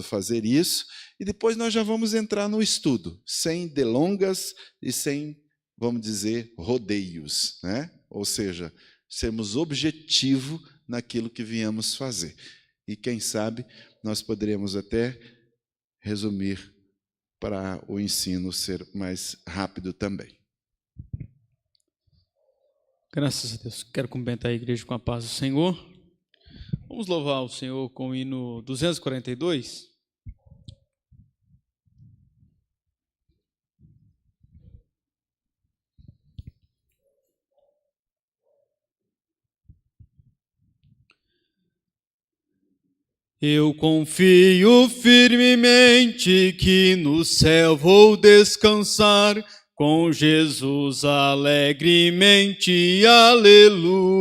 fazer isso, e depois nós já vamos entrar no estudo, sem delongas e sem, vamos dizer, rodeios, né? Ou seja, sermos objetivo naquilo que viemos fazer. E quem sabe nós poderemos até resumir para o ensino ser mais rápido também. Graças a Deus. Quero cumprimentar a igreja com a paz do Senhor. Vamos louvar o Senhor com o hino 242. Eu confio firmemente que no céu vou descansar, com Jesus alegremente, aleluia.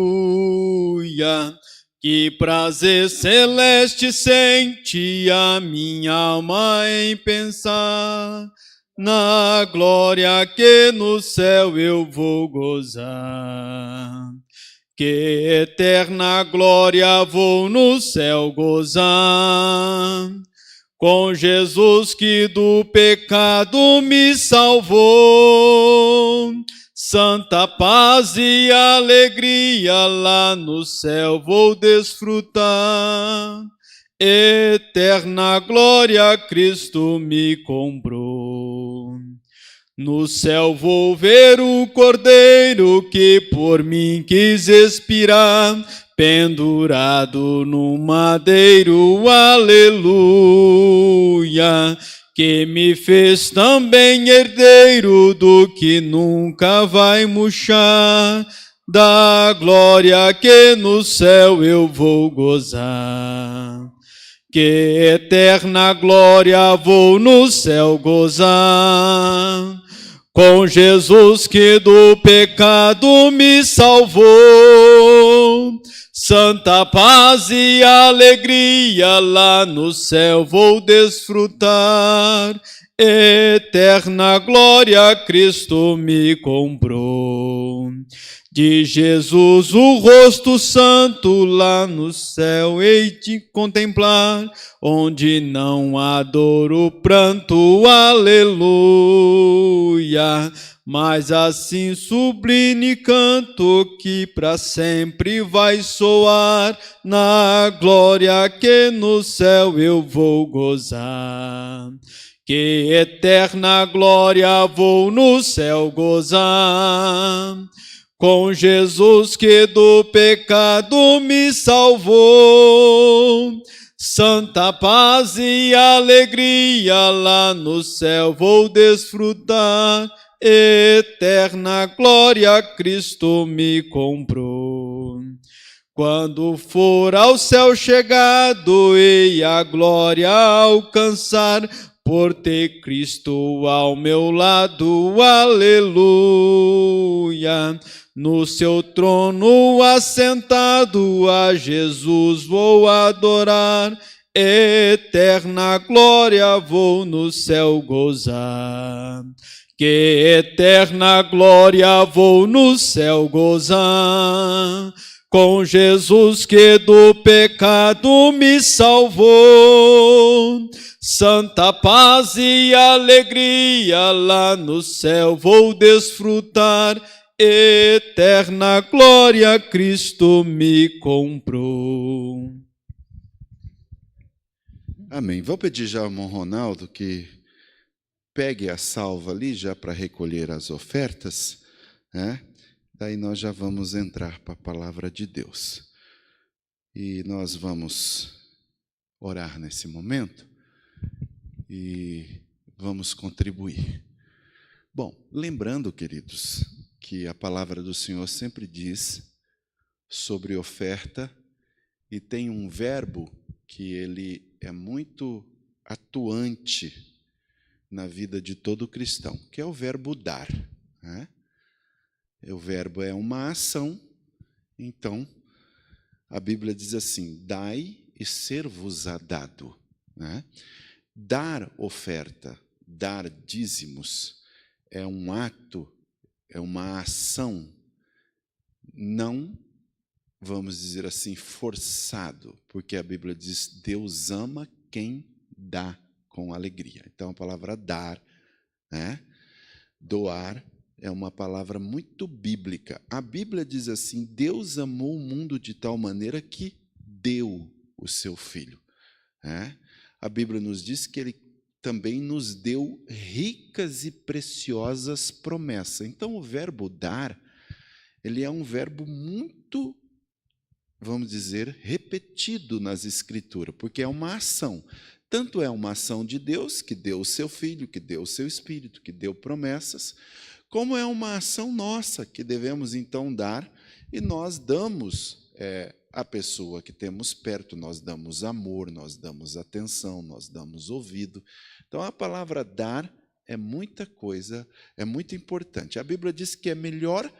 Que prazer celeste sente a minha alma em pensar na glória que no céu eu vou gozar. Que eterna glória vou no céu gozar, com Jesus que do pecado me salvou. Santa paz e alegria lá no céu vou desfrutar. Eterna glória Cristo me comprou. No céu vou ver o Cordeiro que por mim quis expirar, pendurado no madeiro, aleluia, que me fez também herdeiro do que nunca vai murchar, da glória que no céu eu vou gozar. Que eterna glória vou no céu gozar, com Jesus que do pecado me salvou. Santa paz e alegria lá no céu vou desfrutar. Eterna glória Cristo me comprou. De Jesus o rosto santo lá no céu hei de contemplar, onde não há dor ou pranto, aleluia. Mas assim sublime canto que para sempre vai soar, na glória que no céu eu vou gozar. Que eterna glória vou no céu gozar, com Jesus que do pecado me salvou. Santa paz e alegria lá no céu vou desfrutar. Eterna glória Cristo me comprou. Quando for ao céu chegado e a glória alcançar, por ter Cristo ao meu lado, aleluia. No seu trono assentado, a Jesus vou adorar. Eterna glória vou no céu gozar. Que eterna glória vou no céu gozar, com Jesus que do pecado me salvou. Santa paz e alegria lá no céu vou desfrutar. Eterna glória Cristo me comprou. Amém. Vou pedir já ao irmão Ronaldo que pegue a salva ali já para recolher as ofertas, né? Daí nós já vamos entrar para a palavra de Deus. E nós vamos orar nesse momento e vamos contribuir. Bom, lembrando, queridos, que a palavra do Senhor sempre diz sobre oferta e tem um verbo que ele é muito atuante na vida de todo cristão, que é o verbo dar, né? O verbo é uma ação, então a Bíblia diz assim: dai e ser-vos-á dado, né? Dar oferta, dar dízimos é um ato, é uma ação, não, vamos dizer assim, forçado, porque a Bíblia diz: Deus ama quem dá com alegria. Então, a palavra dar, né? Doar, é uma palavra muito bíblica. A Bíblia diz assim: Deus amou o mundo de tal maneira que deu o seu Filho. Né? A Bíblia nos diz que Ele também nos deu ricas e preciosas promessas. Então, o verbo dar, ele é um verbo muito, vamos dizer, repetido nas Escrituras, porque é uma ação. Tanto é uma ação de Deus, que deu o seu Filho, que deu o seu Espírito, que deu promessas, como é uma ação nossa, que devemos então dar, e nós damos à pessoa que temos perto, nós damos amor, nós damos atenção, nós damos ouvido. Então, a palavra dar é muita coisa, é muito importante. A Bíblia diz que é melhor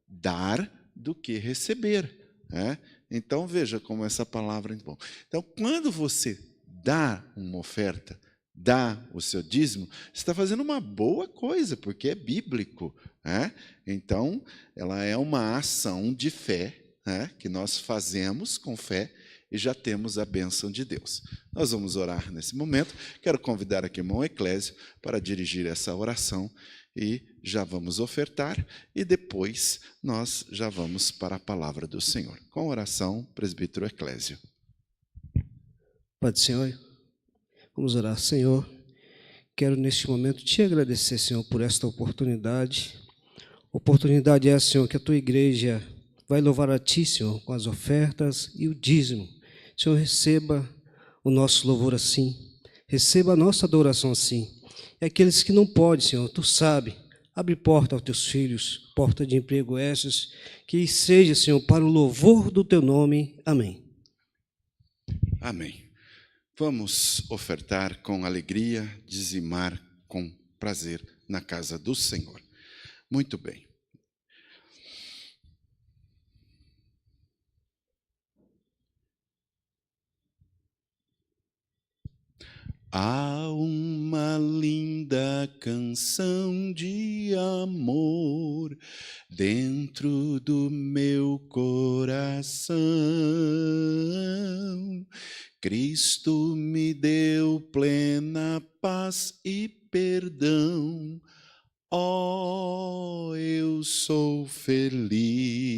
dar do que receber, né? Então, veja como essa palavra é bom. Então, quando você dá uma oferta, dá o seu dízimo, você está fazendo uma boa coisa, porque é bíblico, né? Então, ela é uma ação de fé, né, que nós fazemos com fé e já temos a bênção de Deus. Nós vamos orar nesse momento. Quero convidar aqui o irmão Eclésio para dirigir essa oração e já vamos ofertar e depois nós já vamos para a palavra do Senhor. Com a oração, presbítero Eclésio. Pai do Senhor, vamos orar. Senhor, quero neste momento te agradecer, Senhor, por esta oportunidade. Oportunidade é, Senhor, que a tua igreja vai louvar a ti, Senhor, com as ofertas e o dízimo. Senhor, receba o nosso louvor assim, receba a nossa adoração assim. E aqueles que não podem, Senhor, tu sabe, abre porta aos teus filhos, porta de emprego essas, que seja, Senhor, para o louvor do teu nome. Amém. Amém. Vamos ofertar com alegria, dizimar com prazer na casa do Senhor. Muito bem. Há uma linda canção de amor dentro do meu coração. Cristo me deu plena paz e perdão. Oh, eu sou feliz.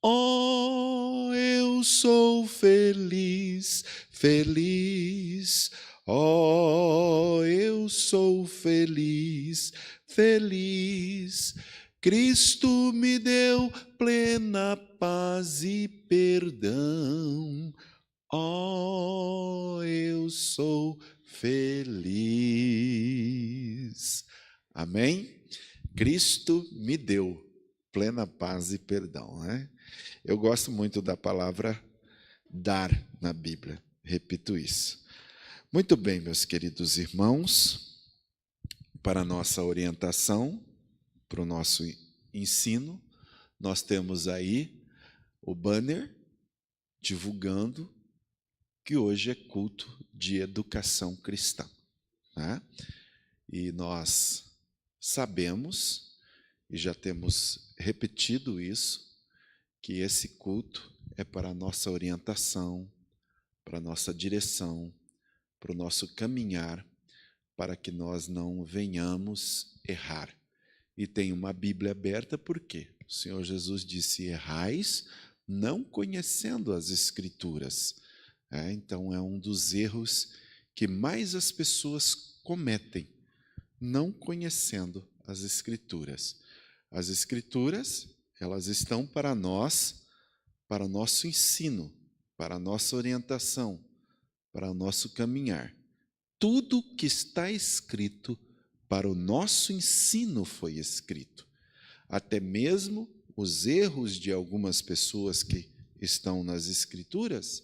Oh, eu sou feliz, feliz. Oh, eu sou feliz, feliz. Cristo me deu plena paz e perdão. Oh, eu sou feliz. Amém? Cristo me deu plena paz e perdão, né? Eu gosto muito da palavra dar na Bíblia, repito isso. Muito bem, meus queridos irmãos, para a nossa orientação, para o nosso ensino, nós temos aí o banner divulgando que hoje é culto de educação cristã, né? E nós sabemos, e já temos repetido isso, que esse culto é para a nossa orientação, para a nossa direção, para o nosso caminhar, para que nós não venhamos errar. E tem uma Bíblia aberta, por quê? O Senhor Jesus disse: errais não conhecendo as Escrituras. Então é um dos erros que mais as pessoas cometem, não conhecendo as Escrituras. As Escrituras, elas estão para nós, para o nosso ensino, para a nossa orientação, para o nosso caminhar. Tudo que está escrito para o nosso ensino foi escrito. Até mesmo os erros de algumas pessoas que estão nas Escrituras,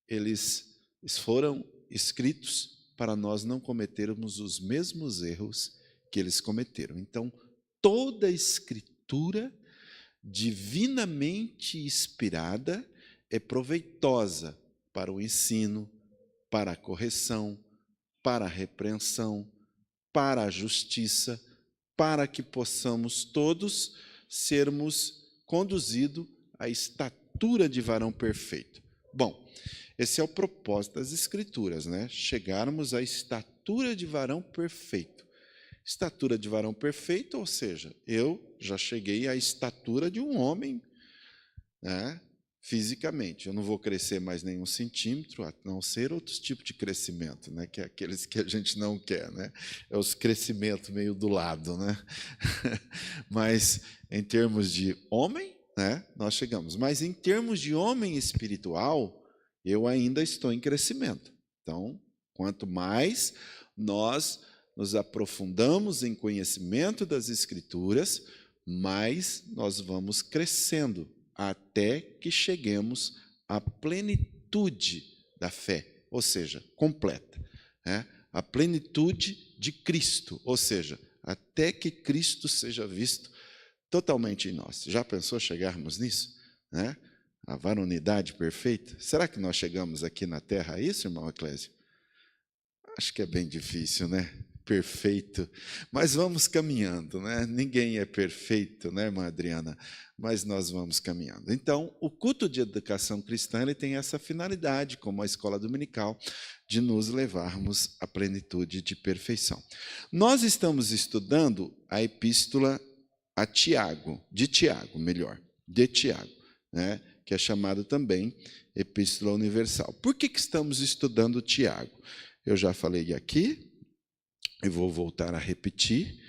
eles foram escritos para nós não cometermos os mesmos erros que eles cometeram. Então, toda a Escritura divinamente inspirada é proveitosa para o ensino, para a correção, para a repreensão, para a justiça, para que possamos todos sermos conduzidos à estatura de varão perfeito. Bom, Esse é o propósito das Escrituras, né? Chegarmos à estatura de varão perfeito. Estatura de varão perfeito, ou seja, eu já cheguei à estatura de um homem, né? Fisicamente. Eu não vou crescer mais nenhum centímetro, a não ser outros tipos de crescimento, né? Que é aqueles que a gente não quer, né? É os crescimentos meio do lado, né? Mas em termos de homem, né? Nós chegamos. Mas em termos de homem espiritual, eu ainda estou em crescimento. Então, quanto mais nós nos aprofundamos em conhecimento das Escrituras, mais nós vamos crescendo até que cheguemos à plenitude da fé, ou seja, completa, né? A plenitude de Cristo, ou seja, até que Cristo seja visto totalmente em nós. Já pensou chegarmos nisso, né? A varonidade perfeita? Será que nós chegamos aqui na Terra a isso, irmão Eclésio? Acho que é bem difícil, né? Perfeito. Mas vamos caminhando, né? Ninguém é perfeito, né, irmã Adriana? Mas nós vamos caminhando. Então, o culto de educação cristã ele tem essa finalidade, como a escola dominical, de nos levarmos à plenitude de perfeição. Nós estamos estudando a epístola a Tiago, de Tiago, né? Que é chamado também Epístola Universal. Por que estamos estudando Tiago? Eu já falei aqui, e vou voltar a repetir,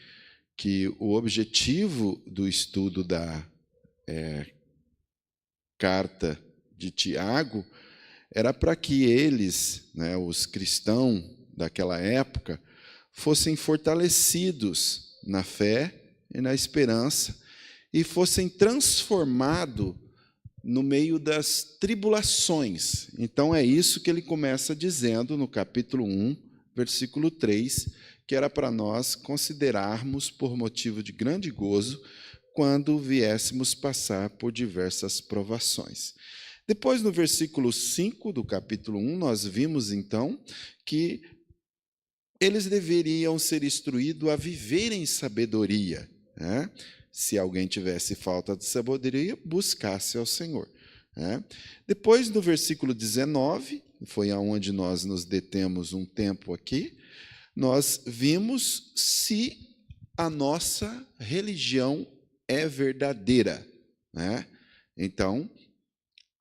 que o objetivo do estudo da carta de Tiago era para que eles, né, os cristãos daquela época, fossem fortalecidos na fé e na esperança e fossem transformados no meio das tribulações. Então, é isso que ele começa dizendo no capítulo 1, versículo 3, que era para nós considerarmos por motivo de grande gozo quando viéssemos passar por diversas provações. Depois, no versículo 5 do capítulo 1, nós vimos, então, que eles deveriam ser instruídos a viver em sabedoria, né? Se alguém tivesse falta de sabedoria, buscasse ao Senhor, né? Depois, no versículo 19, foi aonde nós nos detemos um tempo aqui, nós vimos se a nossa religião é verdadeira, né? Então,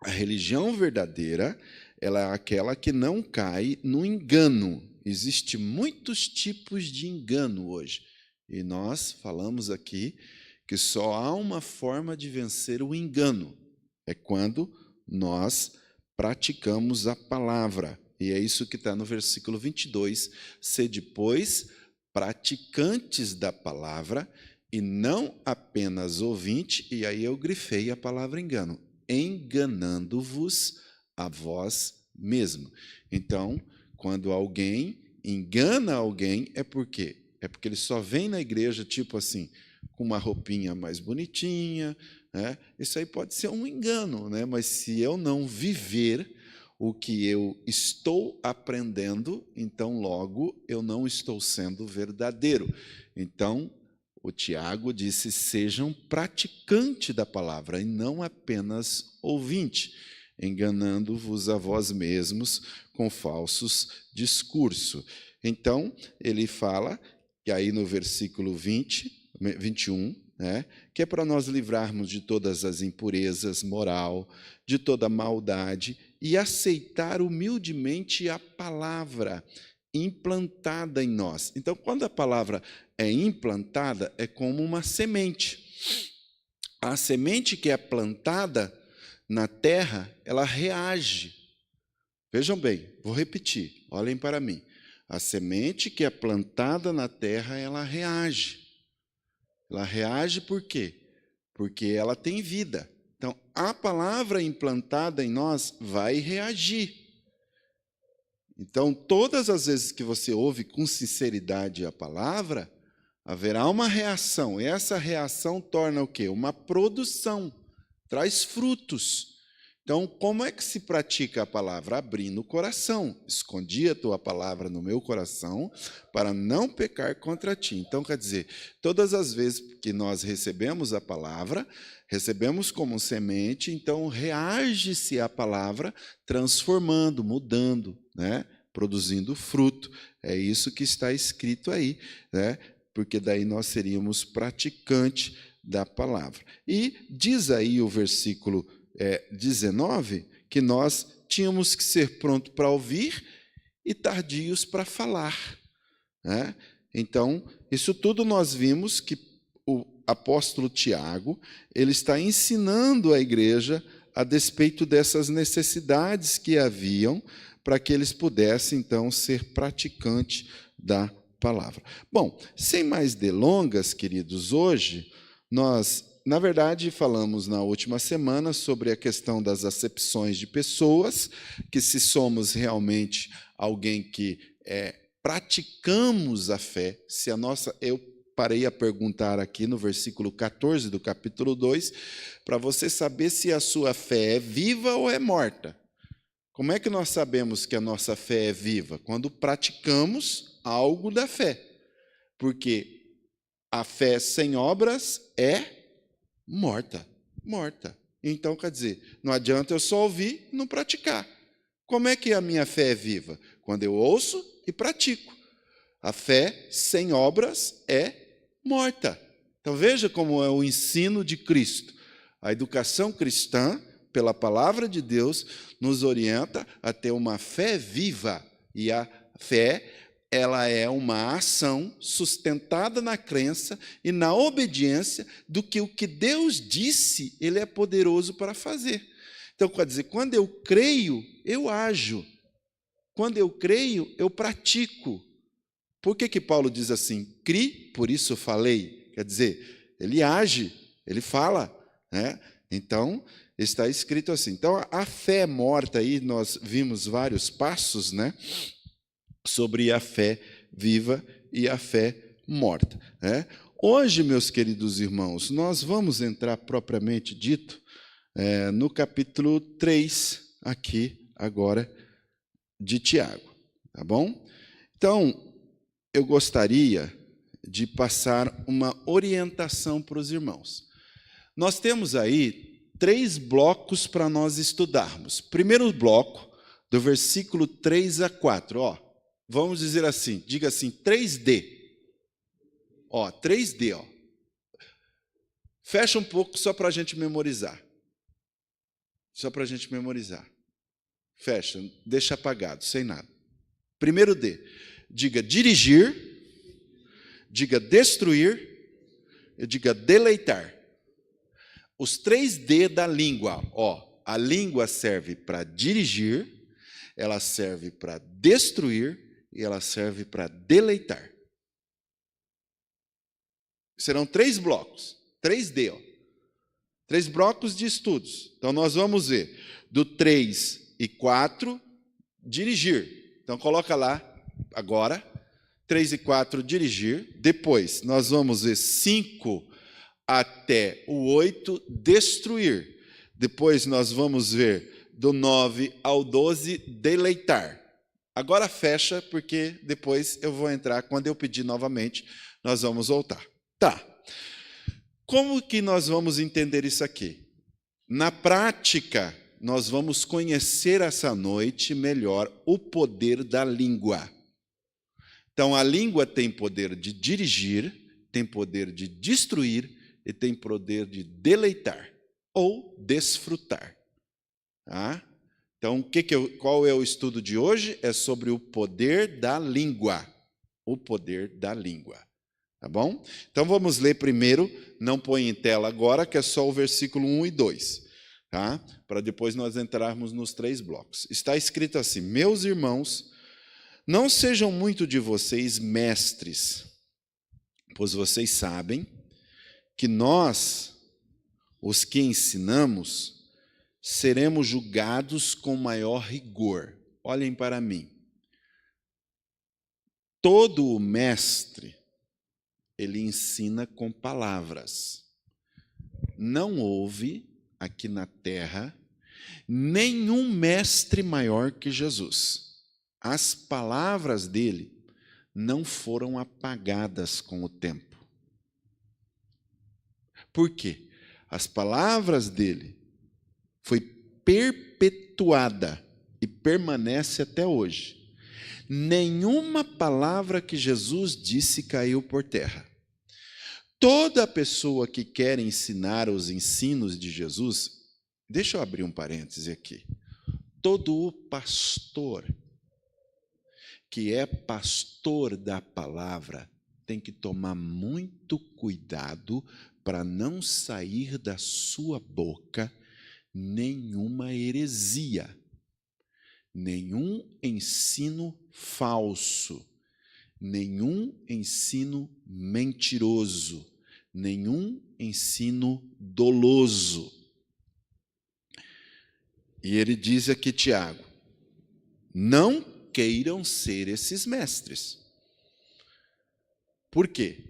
a religião verdadeira, ela é aquela que não cai no engano. Existem muitos tipos de engano hoje. E nós falamos aqui que só há uma forma de vencer o engano. É quando nós praticamos a palavra. E é isso que está no versículo 22. Sede, pois, praticantes da palavra e não apenas ouvinte. E aí eu grifei a palavra engano. Enganando-vos a vós mesmo. Então, quando alguém engana alguém, é por quê? É porque ele só vem na igreja, tipo assim, com uma roupinha mais bonitinha, né? Isso aí pode ser um engano, né? Mas se eu não viver o que eu estou aprendendo, então logo eu não estou sendo verdadeiro. Então, o Tiago disse, sejam praticantes da palavra e não apenas ouvinte, enganando-vos a vós mesmos com falsos discursos. Então, ele fala, e aí no versículo 21, né, que é para nós livrarmos de todas as impurezas moral, de toda maldade, e aceitar humildemente a palavra implantada em nós. Então, quando a palavra é implantada, é como uma semente. A semente que é plantada na terra, ela reage. Vejam bem, vou repetir, olhem para mim. A semente que é plantada na terra, ela reage. Ela reage por quê? Porque ela tem vida. Então, a palavra implantada em nós vai reagir. Então, todas as vezes que você ouve com sinceridade a palavra, haverá uma reação. E essa reação torna o quê? Uma produção. Traz frutos. Então, como é que se pratica a palavra? Abrindo o coração. Escondi a tua palavra no meu coração para não pecar contra ti. Então, quer dizer, todas as vezes que nós recebemos a palavra, recebemos como semente, então reage-se à palavra transformando, mudando, né? Produzindo fruto. É isso que está escrito aí, né? Porque daí nós seríamos praticantes da palavra. E diz aí o versículo 19, que nós tínhamos que ser prontos para ouvir e tardios para falar, né? Então, isso tudo nós vimos que o apóstolo Tiago, ele está ensinando a igreja a despeito dessas necessidades que haviam para que eles pudessem, então, ser praticantes da palavra. Bom, sem mais delongas, queridos, hoje nós, na verdade, falamos na última semana sobre a questão das acepções de pessoas, que se somos realmente alguém que praticamos a fé, se a nossa... Eu parei a perguntar aqui no versículo 14 do capítulo 2, para você saber se a sua fé é viva ou é morta. Como é que nós sabemos que a nossa fé é viva? Quando praticamos algo da fé. Porque a fé sem obras é morta. Morta. Então, quer dizer, não adianta eu só ouvir e não praticar. Como é que a minha fé é viva? Quando eu ouço e pratico. A fé sem obras é morta. Então, veja como é o ensino de Cristo. A educação cristã, pela palavra de Deus, nos orienta a ter uma fé viva. E a fé, ela é uma ação sustentada na crença e na obediência do que o que Deus disse, Ele é poderoso para fazer. Então, quer dizer, quando eu creio, eu ajo. Quando eu creio, eu pratico. Por que Paulo diz assim? Cri, por isso falei. Quer dizer, ele age, ele fala, né? Então, está escrito assim. Então, a fé morta aí, nós vimos vários passos, né? Sobre a fé viva e a fé morta, né? Hoje, meus queridos irmãos, nós vamos entrar propriamente dito no capítulo 3, aqui, agora, de Tiago, tá bom? Então, eu gostaria de passar uma orientação para os irmãos. Nós temos aí 3 blocos para nós estudarmos. Primeiro bloco, do versículo 3 a 4, ó. Vamos dizer assim, diga assim, 3D. Ó, 3D, ó. Fecha um pouco só para a gente memorizar. Só para a gente memorizar. Fecha, deixa apagado, sem nada. Primeiro D. Diga dirigir, diga destruir e diga deleitar. Os 3D da língua, ó. A língua serve para dirigir, ela serve para destruir e ela serve para deleitar. Serão 3 blocos, 3D, ó. 3 blocos de estudos. Então, nós vamos ver do 3 e 4, dirigir. Então, coloca lá, agora, 3 e 4, dirigir. Depois, nós vamos ver 5 até o 8, destruir. Depois, nós vamos ver do 9 ao 12, deleitar. Agora fecha, porque depois eu vou entrar, quando eu pedir novamente, nós vamos voltar. Tá. Como que nós vamos entender isso aqui? Na prática, nós vamos conhecer essa noite melhor o poder da língua. Então, a língua tem poder de dirigir, tem poder de destruir e tem poder de deleitar ou desfrutar. Tá? Então, qual é o estudo de hoje? É sobre o poder da língua. O poder da língua. Tá bom? Então, vamos ler primeiro, não põe em tela agora, que é só o versículo 1 e 2. Tá? Para depois nós entrarmos nos 3 blocos. Está escrito assim: meus irmãos, não sejam muito de vocês mestres, pois vocês sabem que nós, os que ensinamos, seremos julgados com maior rigor. Olhem para mim. Todo o mestre, ele ensina com palavras. Não houve aqui na terra nenhum mestre maior que Jesus. As palavras dele não foram apagadas com o tempo. Por quê? As palavras dele foi perpetuada e permanece até hoje. Nenhuma palavra que Jesus disse caiu por terra. Toda pessoa que quer ensinar os ensinos de Jesus, deixa eu abrir um parêntese aqui. Todo o pastor que é pastor da palavra tem que tomar muito cuidado para não sair da sua boca nenhuma heresia, nenhum ensino falso, nenhum ensino mentiroso, nenhum ensino doloso. E ele diz aqui, Tiago, não queiram ser esses mestres. Por quê?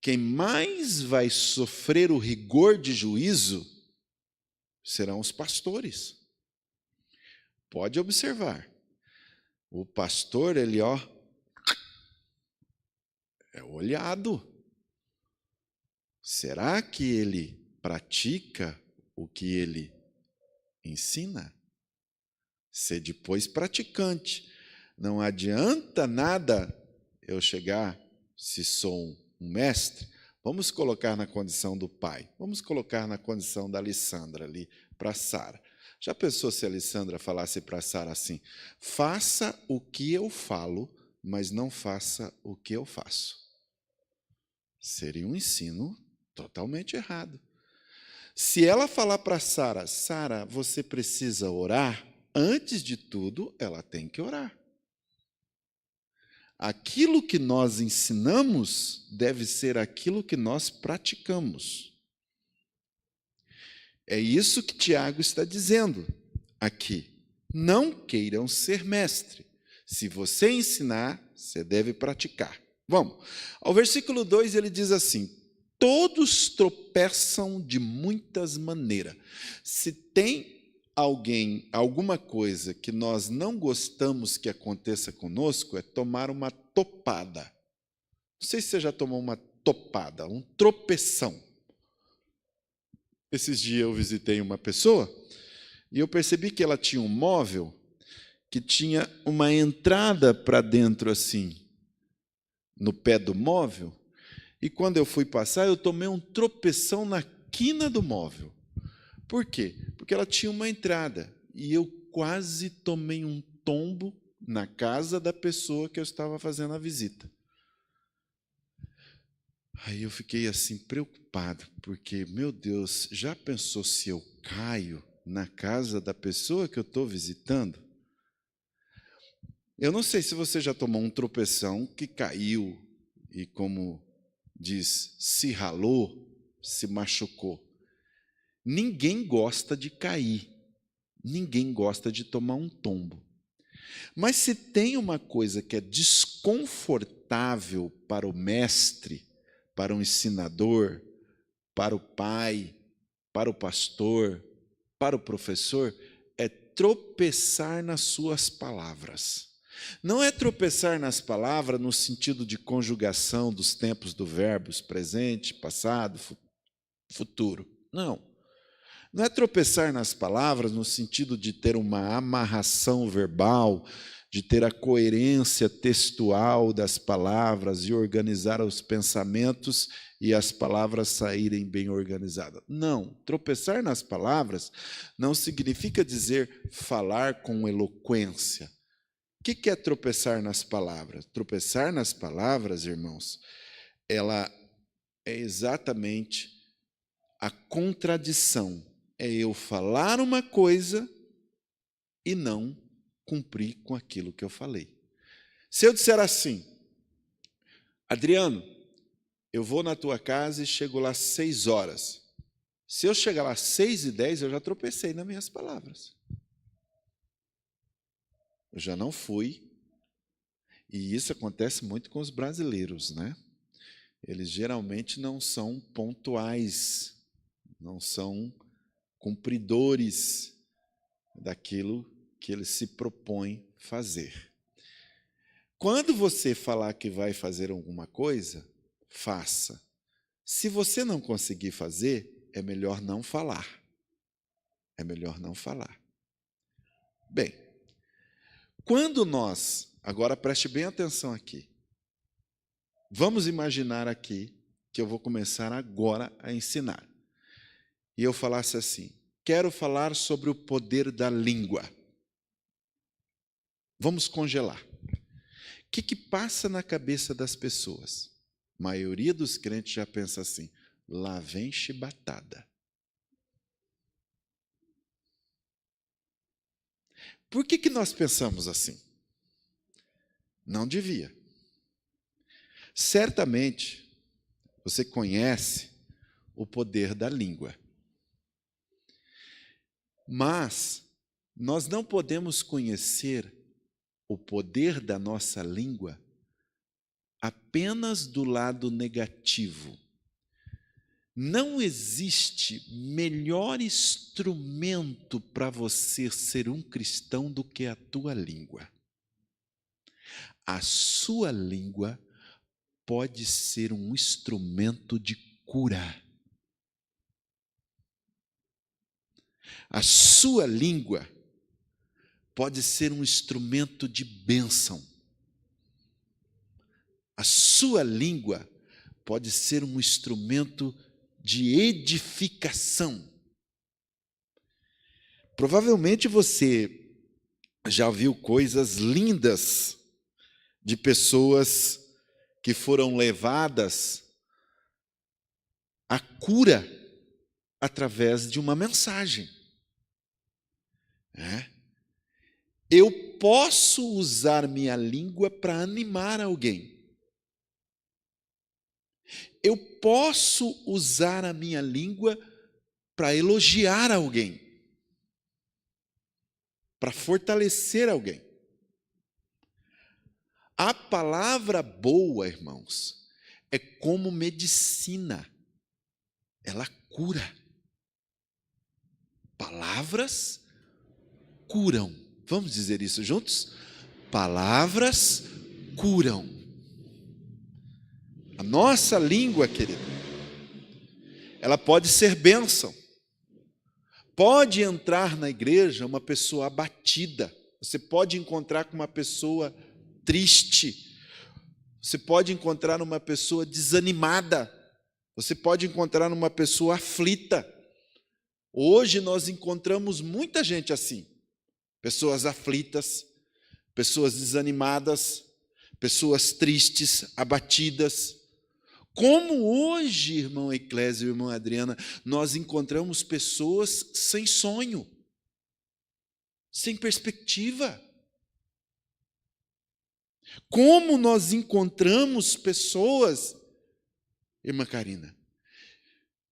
Quem mais vai sofrer o rigor de juízo serão os pastores. Pode observar. O pastor, ele, é olhado. Será que ele pratica o que ele ensina? Sede, pois, praticante. Não adianta nada eu chegar, se sou um mestre, vamos colocar na condição do pai, vamos colocar na condição da Alessandra ali, para Sara. Já pensou se a Alessandra falasse para Sara assim, faça o que eu falo, mas não faça o que eu faço? Seria um ensino totalmente errado. Se ela falar para Sara, Sara, você precisa orar, antes de tudo, ela tem que orar. Aquilo que nós ensinamos deve ser aquilo que nós praticamos. É isso que Tiago está dizendo aqui. Não queiram ser mestre. Se você ensinar, você deve praticar. Vamos. Ao versículo 2 ele diz assim, todos tropeçam de muitas maneiras. Se tem alguém, alguma coisa que nós não gostamos que aconteça conosco, é tomar uma topada. Não sei se você já tomou uma topada, um tropeção. Esses dias eu visitei uma pessoa e eu percebi que ela tinha um móvel que tinha uma entrada para dentro assim, no pé do móvel, e quando eu fui passar, eu tomei um tropeção na quina do móvel. Por quê? Porque ela tinha uma entrada e eu quase tomei um tombo na casa da pessoa que eu estava fazendo a visita. Aí eu fiquei assim preocupado, porque, meu Deus, já pensou se eu caio na casa da pessoa que eu estou visitando? Eu não sei se você já tomou um tropeção que caiu e, como diz, se ralou, se machucou. Ninguém gosta de cair, ninguém gosta de tomar um tombo. Mas se tem uma coisa que é desconfortável para o mestre, para o ensinador, para o pai, para o pastor, para o professor, é tropeçar nas suas palavras. Não é tropeçar nas palavras no sentido de conjugação dos tempos do verbos presente, passado, futuro. Não. Não é tropeçar nas palavras no sentido de ter uma amarração verbal, de ter a coerência textual das palavras e organizar os pensamentos e as palavras saírem bem organizadas. Não, tropeçar nas palavras não significa dizer falar com eloquência. O que é tropeçar nas palavras? Tropeçar nas palavras, irmãos, ela é exatamente a contradição. É eu falar uma coisa e não cumprir com aquilo que eu falei. Se eu disser assim, Adriano, eu vou na tua casa e chego lá às 6 horas. Se eu chegar lá às 6h10, eu já tropecei nas minhas palavras. Eu já não fui. E isso acontece muito com os brasileiros, né? Eles geralmente não são pontuais, não são cumpridores daquilo que ele se propõe fazer. Quando você falar que vai fazer alguma coisa, faça. Se você não conseguir fazer, é melhor não falar. É melhor não falar. Bem, quando nós, agora preste bem atenção aqui, vamos imaginar aqui que eu vou começar agora a ensinar. E eu falasse assim, quero falar sobre o poder da língua. Vamos congelar. O que passa na cabeça das pessoas? A maioria dos crentes já pensa assim, lá vem chibatada. Por que nós pensamos assim? Não devia. Certamente, você conhece o poder da língua. Mas nós não podemos conhecer o poder da nossa língua apenas do lado negativo. Não existe melhor instrumento para você ser um cristão do que a tua língua. A sua língua pode ser um instrumento de cura. A sua língua pode ser um instrumento de bênção. A sua língua pode ser um instrumento de edificação. Provavelmente você já viu coisas lindas de pessoas que foram levadas à cura através de uma mensagem. Eu posso usar minha língua para animar alguém. Eu posso usar a minha língua para elogiar alguém, para fortalecer alguém. A palavra boa, irmãos, é como medicina. Ela cura. Palavras curam. Vamos dizer isso juntos? Palavras curam. A nossa língua, querido, ela pode ser bênção. Pode entrar na igreja uma pessoa abatida. Você pode encontrar com uma pessoa triste. Você pode encontrar uma pessoa desanimada. Você pode encontrar uma pessoa aflita. Hoje nós encontramos muita gente assim. Pessoas aflitas, pessoas desanimadas, pessoas tristes, abatidas. Como hoje, irmão Eclésio e irmã Adriana, nós encontramos pessoas sem sonho, sem perspectiva. Como nós encontramos pessoas, irmã Karina,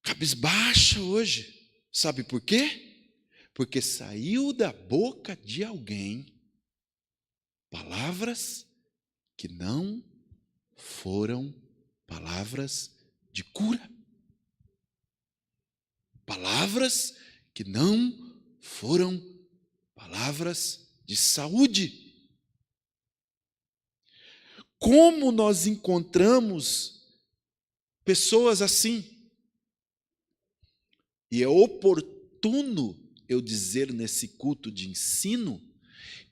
cabisbaixa hoje. Sabe por quê? Porque saiu da boca de alguém palavras que não foram palavras de cura. Palavras que não foram palavras de saúde. Como nós encontramos pessoas assim? E é oportuno eu dizer nesse culto de ensino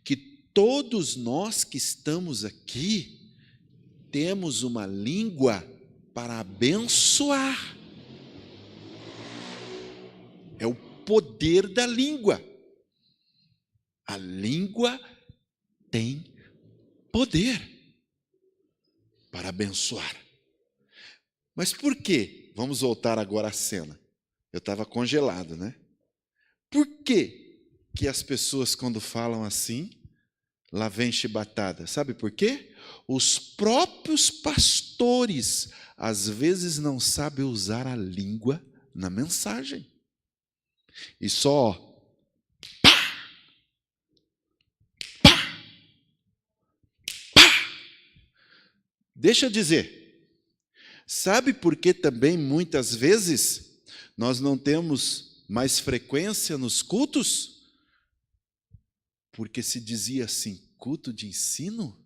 que todos nós que estamos aqui temos uma língua para abençoar. É o poder da língua. A língua tem poder para abençoar. Mas por quê? Vamos voltar agora à cena. Eu estava congelado, né? Por que as pessoas, quando falam assim, lá vem chibatada? Sabe por quê? Os próprios pastores, às vezes, não sabem usar a língua na mensagem. E só, pá, pá, pá. Deixa eu dizer, sabe por que também, muitas vezes, nós não temos mais frequência nos cultos? Porque se dizia assim, culto de ensino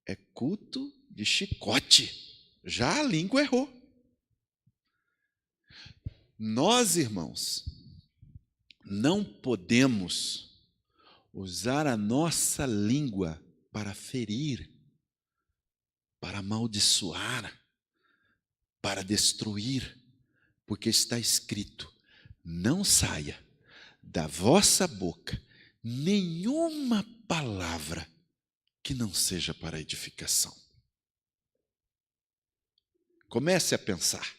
é culto de chicote. Já a língua errou. Nós, irmãos, não podemos usar a nossa língua para ferir, para amaldiçoar, para destruir, porque está escrito: não saia da vossa boca nenhuma palavra que não seja para edificação. Comece a pensar.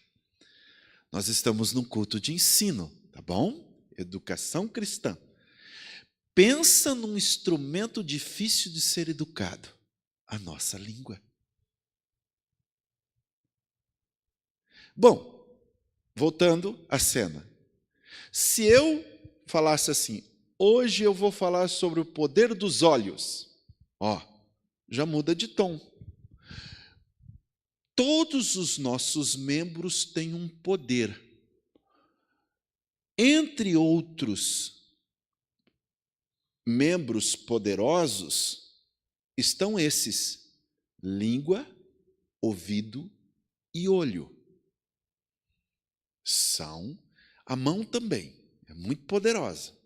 Nós estamos num culto de ensino, tá bom? Educação cristã. Pensa num instrumento difícil de ser educado: a nossa língua. Bom, voltando à cena. Se eu falasse assim, hoje eu vou falar sobre o poder dos olhos, já muda de tom. Todos os nossos membros têm um poder. Entre outros membros poderosos estão esses: língua, ouvido e olho. A mão também, é muito poderosa.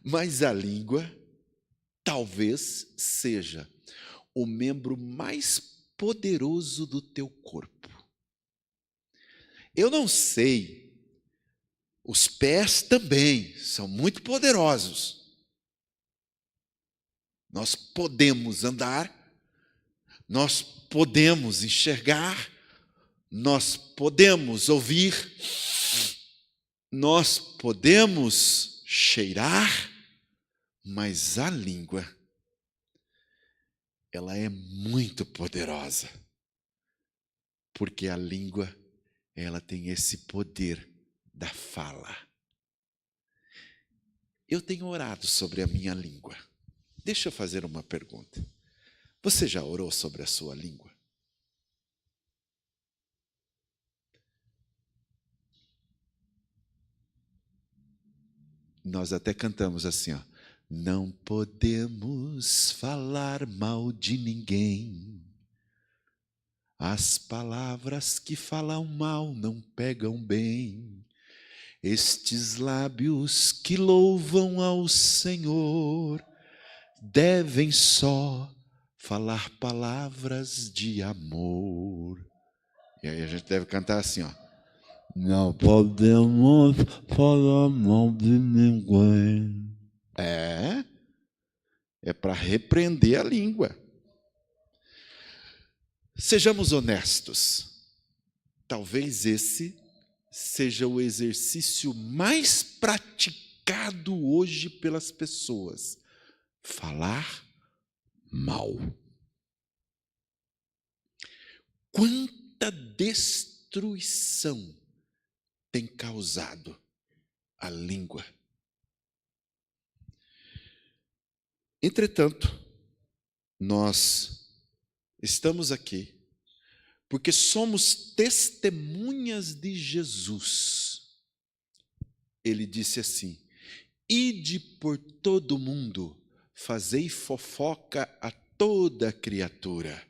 Mas a língua talvez seja o membro mais poderoso do teu corpo. Eu não sei, os pés também são muito poderosos. Nós podemos andar, nós podemos enxergar, nós podemos ouvir, nós podemos cheirar, mas a língua, ela é muito poderosa, porque a língua, ela tem esse poder da fala. Eu tenho orado sobre a minha língua. Deixa eu fazer uma pergunta. Você já orou sobre a sua língua? Nós até cantamos assim, não podemos falar mal de ninguém. As palavras que falam mal não pegam bem. Estes lábios que louvam ao Senhor devem só falar palavras de amor. E aí a gente deve cantar assim, não podemos falar mal de ninguém. É para repreender a língua. Sejamos honestos. Talvez esse seja o exercício mais praticado hoje pelas pessoas. Falar mal. Quanta destruição tem causado a língua. Entretanto, nós estamos aqui porque somos testemunhas de Jesus. Ele disse assim: ide por todo mundo, fazei fofoca a toda criatura.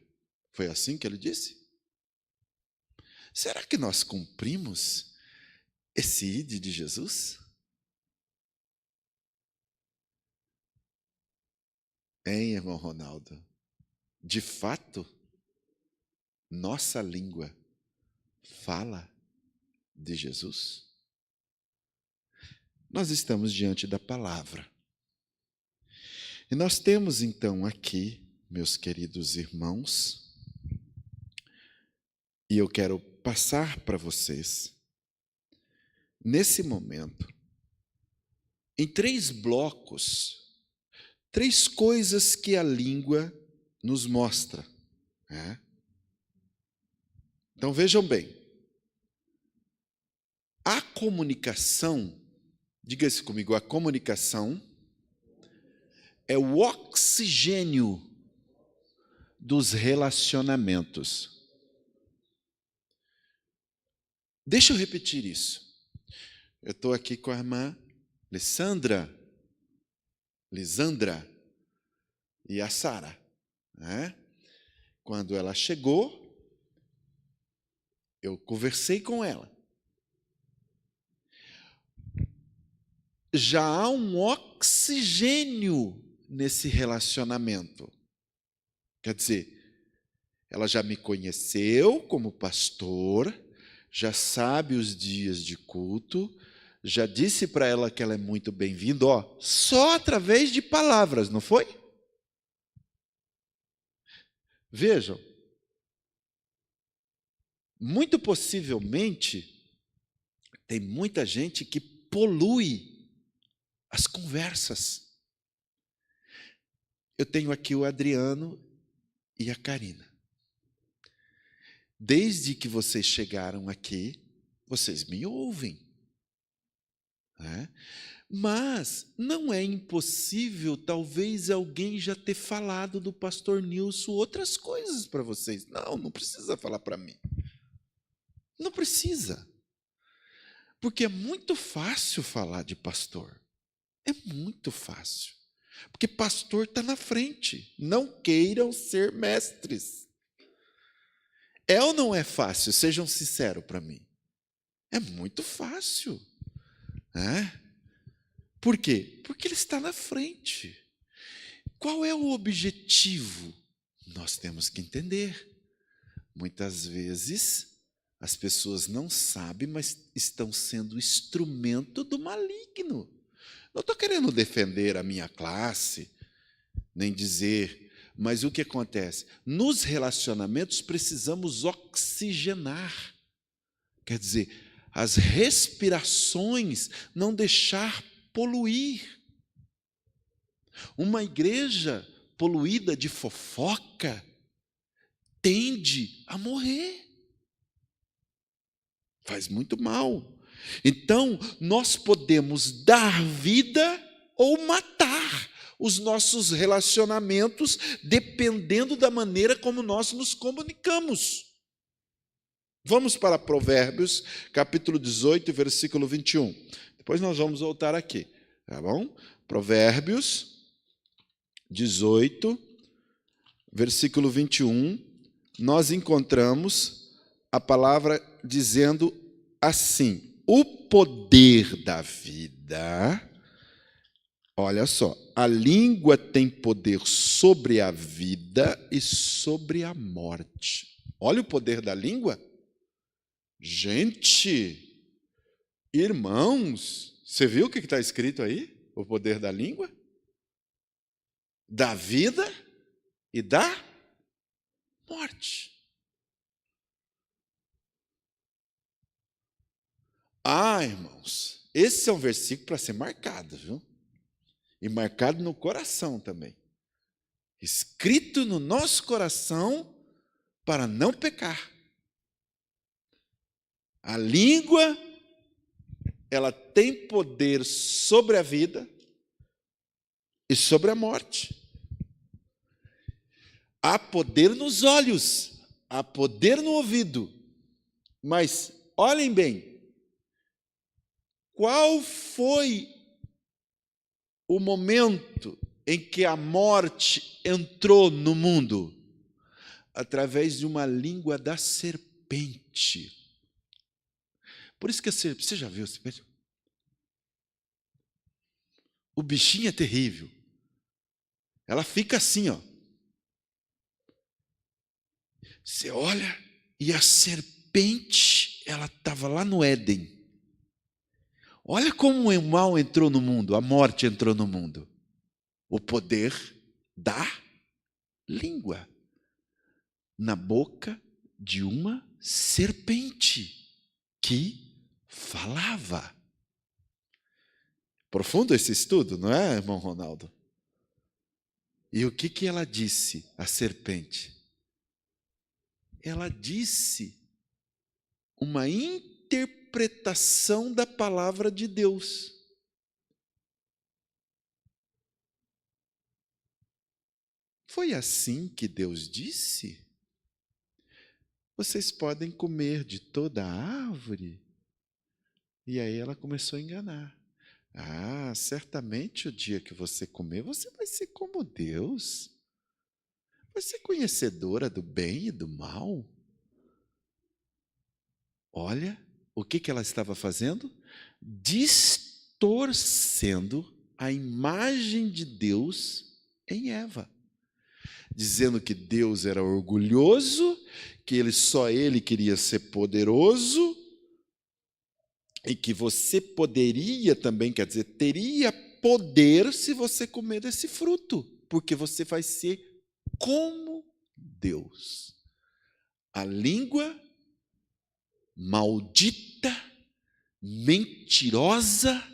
Foi assim que ele disse? Será que nós cumprimos esse ide de Jesus? Hein, irmão Ronaldo? De fato, nossa língua fala de Jesus? Nós estamos diante da palavra. E nós temos então aqui, meus queridos irmãos, e eu quero passar para vocês, nesse momento, em 3 blocos, 3 coisas que a língua nos mostra. Então vejam bem, a comunicação, diga-se comigo, a comunicação é o oxigênio dos relacionamentos. Deixa eu repetir isso. Eu estou aqui com a irmã Lisandra e a Sara, né? Quando ela chegou, eu conversei com ela. Já há um oxigênio nesse relacionamento. Quer dizer, ela já me conheceu como pastor, já sabe os dias de culto, já disse para ela que ela é muito bem-vinda, só através de palavras, não foi? Vejam, muito possivelmente, tem muita gente que polui as conversas. Eu tenho aqui o Adriano e a Karina. Desde que vocês chegaram aqui, vocês me ouvem. Né? Mas não é impossível, talvez, alguém já ter falado do pastor Nilson outras coisas para vocês. Não precisa falar para mim. Não precisa. Porque é muito fácil falar de pastor. É muito fácil. Porque pastor está na frente. Não queiram ser mestres. É ou não é fácil? Sejam sinceros para mim. É muito fácil. Por quê? Porque ele está na frente. Qual é o objetivo? Nós temos que entender. Muitas vezes as pessoas não sabem, mas estão sendo instrumento do maligno. Não estou querendo defender a minha classe, nem dizer, mas o que acontece? Nos relacionamentos precisamos oxigenar. Quer dizer, as respirações não deixar poluir. Uma igreja poluída de fofoca tende a morrer. Faz muito mal. Então, nós podemos dar vida ou matar os nossos relacionamentos, dependendo da maneira como nós nos comunicamos. Vamos para Provérbios, capítulo 18, versículo 21. Depois nós vamos voltar aqui, tá bom? Provérbios 18, versículo 21, nós encontramos a palavra dizendo assim: o poder da vida, olha só, a língua tem poder sobre a vida e sobre a morte. Olha o poder da língua. Gente, irmãos, você viu o que está escrito aí? O poder da língua? Da vida e da morte. Irmãos, esse é um versículo para ser marcado, viu? E marcado no coração também. Escrito no nosso coração para não pecar. A língua, ela tem poder sobre a vida e sobre a morte. Há poder nos olhos, há poder no ouvido. Mas, olhem bem, qual foi o momento em que a morte entrou no mundo? Através de uma língua da serpente. Por isso que a serpente, você já viu a serpente? O bichinho é terrível. Ela fica assim, Você olha, e a serpente, ela estava lá no Éden. Olha como o mal entrou no mundo, a morte entrou no mundo. O poder da língua. Na boca de uma serpente que falava. Profundo esse estudo, não é, irmão Ronaldo? E o que ela disse, a serpente? Ela disse uma interpretação da palavra de Deus. Foi assim que Deus disse? Vocês podem comer de toda a árvore, E aí ela começou a enganar. Ah, certamente o dia que você comer, você vai ser como Deus. Vai ser conhecedora do bem e do mal. Olha, o que ela estava fazendo? Distorcendo a imagem de Deus em Eva. Dizendo que Deus era orgulhoso, que só ele queria ser poderoso, e que você poderia também, quer dizer, teria poder se você comer desse fruto, porque você vai ser como Deus. A língua maldita, mentirosa,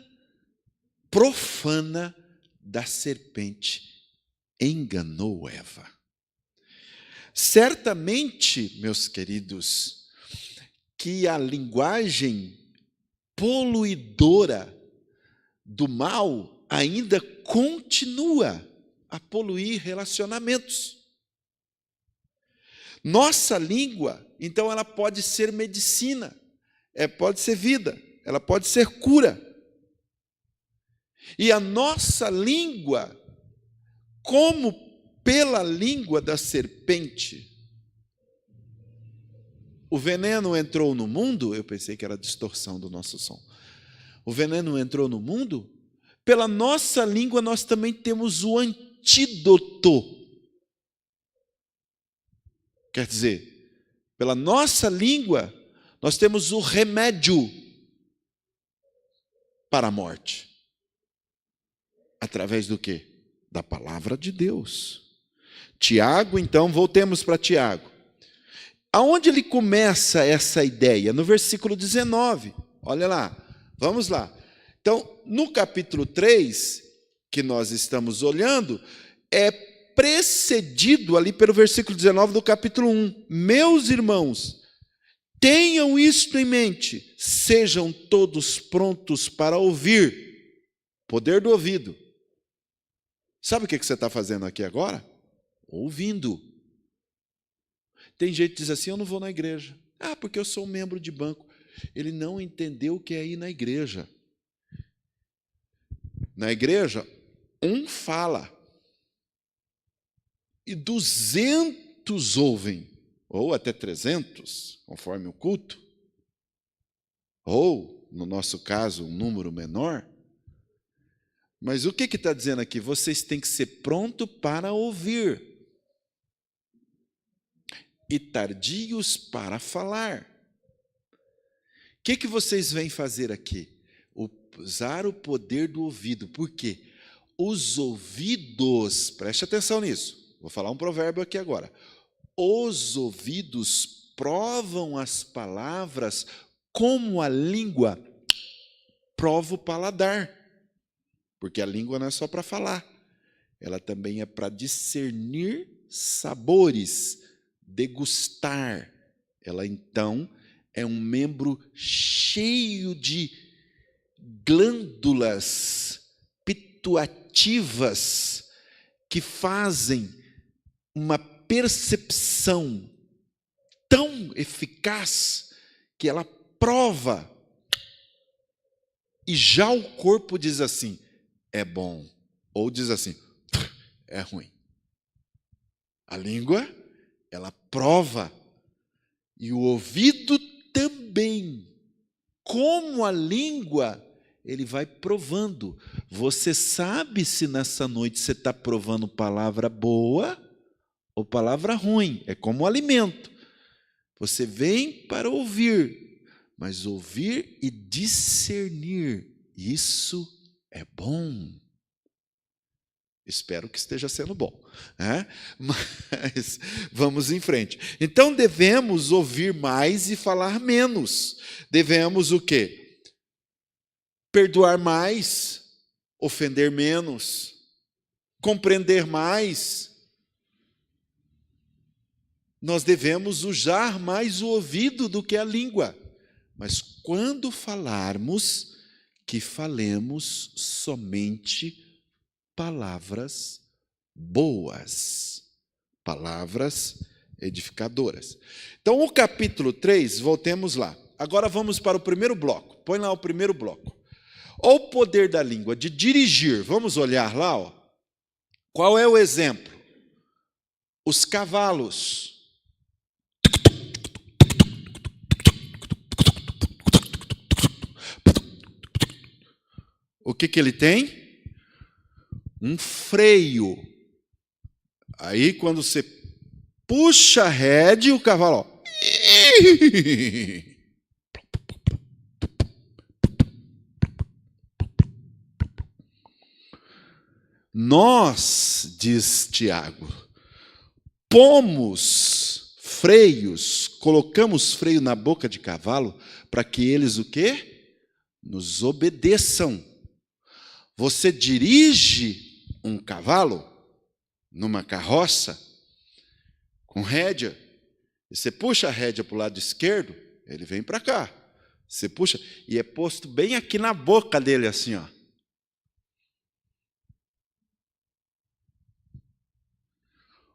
profana da serpente enganou Eva. Certamente, meus queridos, que a linguagem poluidora do mal ainda continua a poluir relacionamentos. Nossa língua, então, ela pode ser medicina, pode ser vida, ela pode ser cura. E a nossa língua, como pela língua da serpente, o veneno entrou no mundo, eu pensei que era a distorção do nosso som. O veneno entrou no mundo, pela nossa língua nós também temos o antídoto. Quer dizer, pela nossa língua nós temos o remédio para a morte. Através do quê? Da palavra de Deus. Tiago, então, voltemos para Tiago. Aonde ele começa essa ideia? No versículo 19. Olha lá, vamos lá. Então, no capítulo 3, que nós estamos olhando, é precedido ali pelo versículo 19 do capítulo 1. Meus irmãos, tenham isto em mente, sejam todos prontos para ouvir. Poder do ouvido. Sabe o que você está fazendo aqui agora? Ouvindo. Tem gente que diz assim, eu não vou na igreja. Ah, porque eu sou um membro de banco. Ele não entendeu o que é ir na igreja. Na igreja, um fala e 200 ouvem, ou até 300, conforme o culto. Ou, no nosso caso, um número menor. Mas o que está dizendo aqui? Vocês têm que ser prontos para ouvir e tardios para falar. O que vocês vêm fazer aqui? Usar o poder do ouvido. Por quê? Os ouvidos, preste atenção nisso, vou falar um provérbio aqui agora. Os ouvidos provam as palavras como a língua prova o paladar. Porque a língua não é só para falar, ela também é para discernir sabores, degustar. Ela, então, é um membro cheio de glândulas pituativas que fazem uma percepção tão eficaz que ela prova. E já o corpo diz assim, é bom, ou diz assim, é ruim. A língua, ela prova, e o ouvido também. Como a língua, ele vai provando. Você sabe se nessa noite você está provando palavra boa ou palavra ruim. É como o alimento. Você vem para ouvir, mas ouvir e discernir, isso é bom. Espero que esteja sendo bom, né? Mas vamos em frente. Então devemos ouvir mais e falar menos. Devemos o quê? Perdoar mais, ofender menos, compreender mais. Nós devemos usar mais o ouvido do que a língua. Mas quando falarmos, que falemos somente palavras boas, palavras edificadoras. Então, o capítulo 3, voltemos lá. Agora vamos para o primeiro bloco. Põe lá o primeiro bloco. Olha o poder da língua de dirigir. Vamos olhar lá, ó. Qual é o exemplo? Os cavalos. O que ele tem? Um freio. Aí, quando você puxa a rédea, o cavalo, ó. Nós, diz Tiago, pomos freios, colocamos freio na boca de cavalo para que eles o quê? Nos obedeçam. Você dirige um cavalo numa carroça com rédea, e você puxa a rédea para o lado esquerdo, ele vem para cá. Você puxa, e é posto bem aqui na boca dele, assim, ó.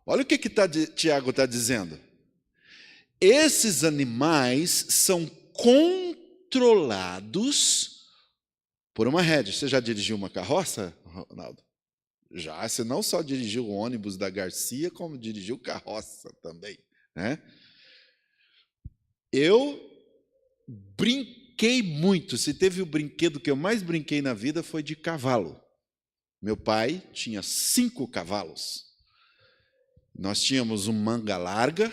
Olha o que Tiago está dizendo. Esses animais são controlados por uma rédea. Você já dirigiu uma carroça, Ronaldo? Já. Você não só dirigiu o ônibus da Garcia, como dirigiu carroça também, né? Eu brinquei muito. Se teve o brinquedo que eu mais brinquei na vida foi de cavalo. Meu pai tinha 5 cavalos. Nós tínhamos um manga larga,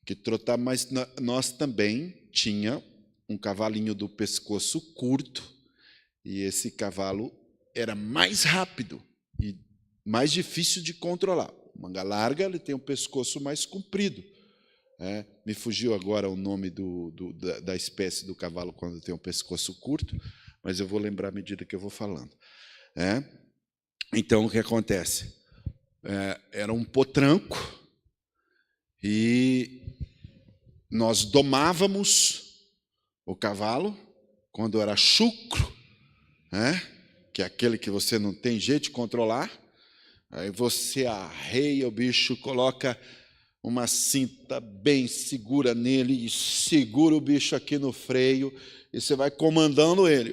que trotava, mas nós também tinha um cavalinho do pescoço curto, e esse cavalo era mais rápido e mais difícil de controlar. O manga larga, ele tem um pescoço mais comprido. Me fugiu agora o nome da espécie do cavalo quando tem um pescoço curto, mas eu vou lembrar à medida que eu vou falando. Então, o que acontece? Era um potranco e nós domávamos o cavalo quando era chucro, que é aquele que você não tem jeito de controlar. Aí você arreia o bicho, coloca uma cinta bem segura nele e segura o bicho aqui no freio e você vai comandando ele.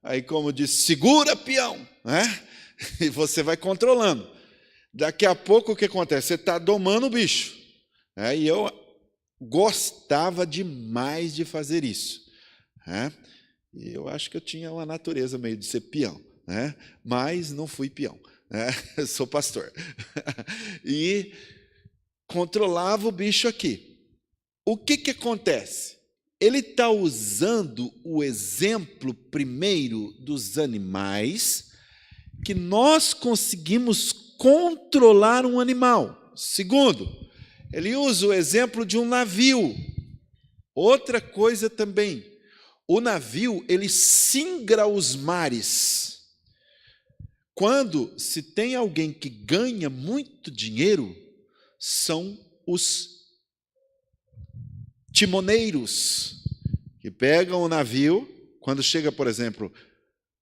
Aí, como diz, segura, peão, e você vai controlando. Daqui a pouco, o que acontece? Você está domando o bicho. E eu gostava demais de fazer isso. E eu acho que eu tinha uma natureza meio de ser peão, mas não fui peão. Eu sou pastor. E controlava o bicho aqui. O que acontece? Ele está usando o exemplo primeiro dos animais, que nós conseguimos controlar um animal. Segundo, ele usa o exemplo de um navio. Outra coisa também, o navio, ele singra os mares. Quando se tem alguém que ganha muito dinheiro, são os timoneiros, que pegam o navio, quando chega, por exemplo,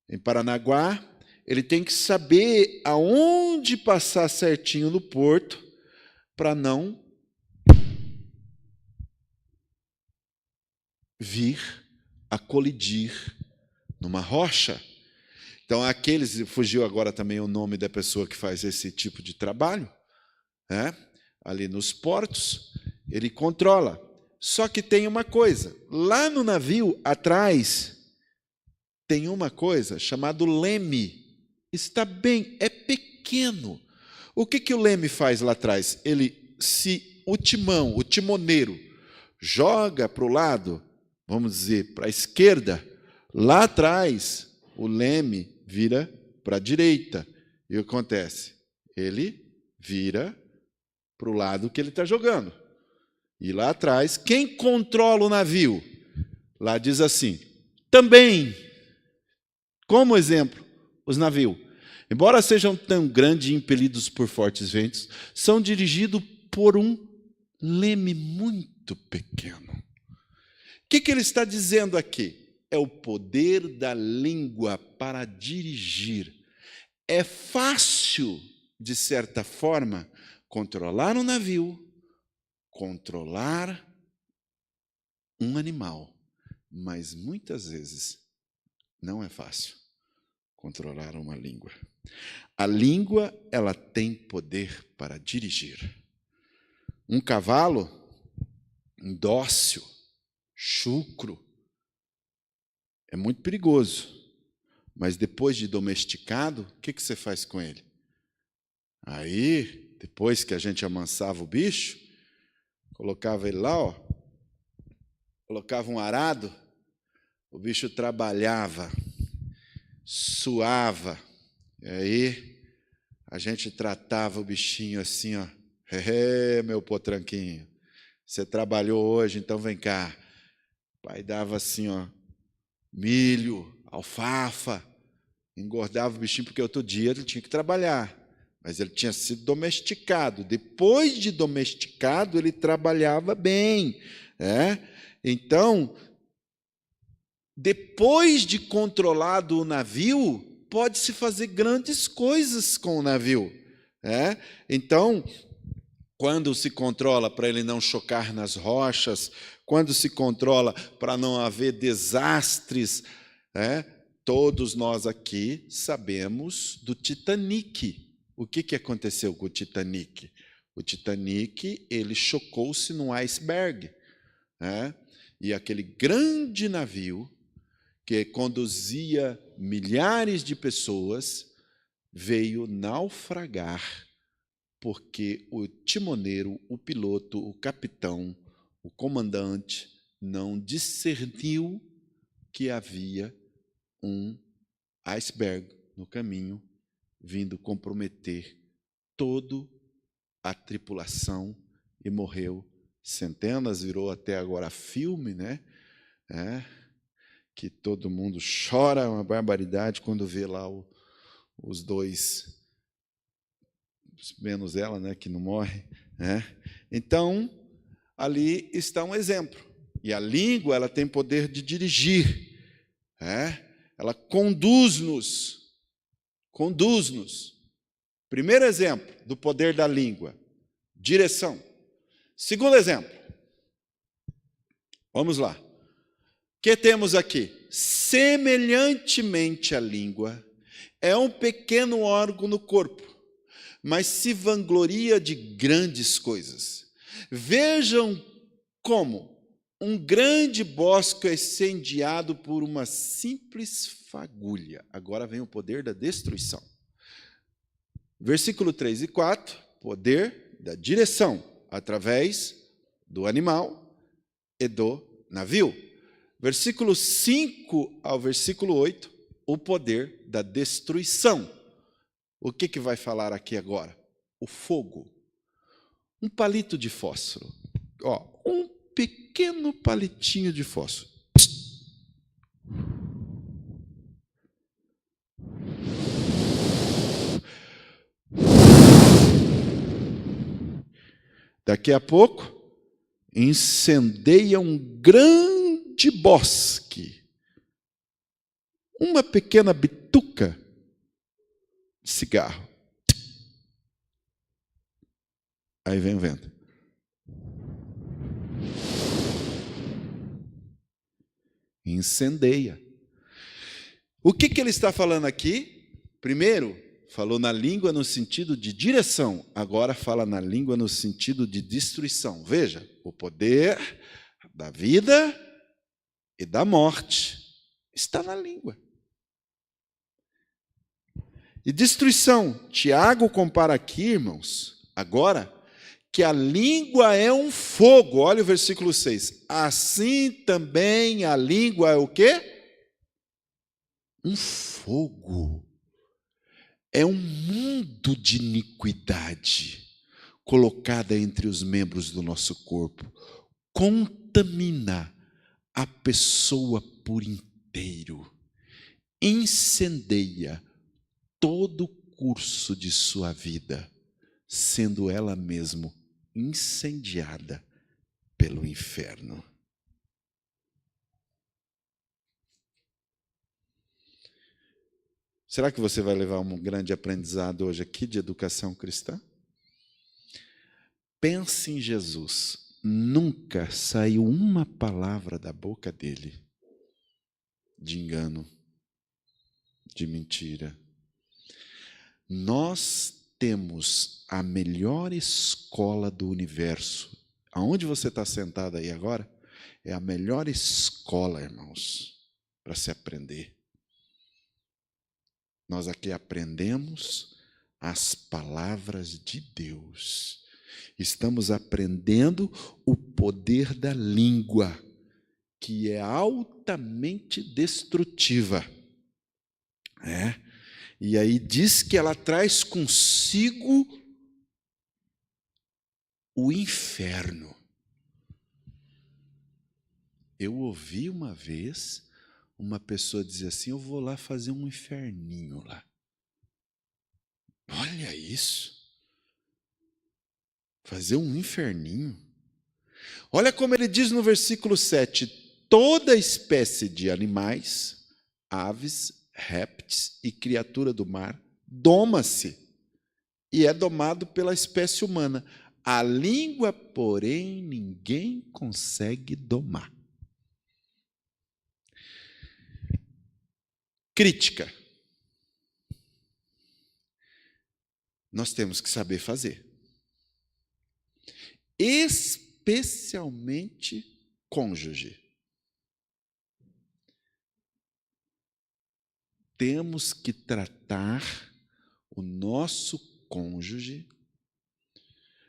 em Paranaguá, ele tem que saber aonde passar certinho no porto para não vir a colidir numa rocha. Então, fugiu agora também o nome da pessoa que faz esse tipo de trabalho, ali nos portos, ele controla. Só que tem uma coisa, lá no navio, atrás, tem uma coisa chamada leme. Está bem, é pequeno. O que o leme faz lá atrás? O timão, o timoneiro, joga para o lado, vamos dizer, para a esquerda, lá atrás, o leme vira para a direita. E o que acontece? Ele vira para o lado que ele está jogando. E lá atrás, quem controla o navio? Lá diz assim, também, como exemplo, os navios, embora sejam tão grandes e impelidos por fortes ventos, são dirigidos por um leme muito pequeno. O que ele está dizendo aqui? É o poder da língua para dirigir. É fácil, de certa forma, controlar um navio, controlar um animal, mas muitas vezes não é fácil controlar uma língua. A língua, ela tem poder para dirigir. Um cavalo, dócil, chucro, é muito perigoso. Mas depois de domesticado, o que você faz com ele? Aí, depois que a gente amansava o bicho, colocava ele lá, ó, colocava um arado, o bicho trabalhava, suava, e aí a gente tratava o bichinho assim, ó, meu potranquinho, você trabalhou hoje, então vem cá. O pai dava assim, ó, milho, alfafa, engordava o bichinho, porque outro dia ele tinha que trabalhar, mas ele tinha sido domesticado. Depois de domesticado, ele trabalhava bem. Então, depois de controlado o navio, pode-se fazer grandes coisas com o navio. Então, quando se controla para ele não chocar nas rochas, quando se controla para não haver desastres, todos nós aqui sabemos do Titanic. O que aconteceu com o Titanic? O Titanic, ele chocou-se num iceberg. E aquele grande navio, que conduzia milhares de pessoas, veio naufragar, porque o timoneiro, o piloto, o capitão, o comandante, não discerniu que havia um iceberg no caminho, vindo comprometer toda a tripulação, e morreu centenas, virou até agora filme, que todo mundo chora uma barbaridade quando vê lá os dois, menos ela, que não morre. Então, ali está um exemplo. E a língua, ela tem poder de dirigir. Ela conduz-nos. Primeiro exemplo do poder da língua, direção. Segundo exemplo, vamos lá. O que temos aqui? Semelhantemente à língua, é um pequeno órgão no corpo, mas se vangloria de grandes coisas. Vejam como um grande bosque é incendiado por uma simples fagulha. Agora vem o poder da destruição. Versículo 3 e 4, poder da direção, através do animal e do navio. Versículo 5 ao versículo 8, o poder da destruição. O que vai falar aqui agora? O fogo. Um palito de fósforo. Um pequeno palitinho de fósforo. Daqui a pouco, incendeia um grande bosque. Uma pequena bituca de cigarro. Aí vem o vento. Incendeia. O que ele está falando aqui? Primeiro, falou na língua no sentido de direção, agora fala na língua no sentido de destruição. Veja, o poder da vida e da morte está na língua. E destruição, Tiago compara aqui, irmãos, agora, que a língua é um fogo. Olha o versículo 6. Assim também a língua é o quê? Um fogo. É um mundo de iniquidade colocada entre os membros do nosso corpo. Contamina a pessoa por inteiro. Incendeia todo o curso de sua vida, sendo ela mesma incendiada pelo inferno. Será que você vai levar um grande aprendizado hoje aqui de educação cristã? Pense em Jesus, nunca saiu uma palavra da boca dele de engano, de mentira. Nós temos a melhor escola do universo. Aonde você está sentado aí agora, é a melhor escola, irmãos, para se aprender. Nós aqui aprendemos as palavras de Deus. Estamos aprendendo o poder da língua, que é altamente destrutiva. E aí diz que ela traz consigo o inferno. Eu ouvi uma vez uma pessoa dizer assim: eu vou lá fazer um inferninho lá. Olha isso. Fazer um inferninho. Olha como ele diz no versículo 7: toda espécie de animais, aves, répteis e criatura do mar doma-se e é domado pela espécie humana. A língua, porém, ninguém consegue domar. Crítica. Nós temos que saber fazer. Especialmente cônjuge. Temos que tratar o nosso cônjuge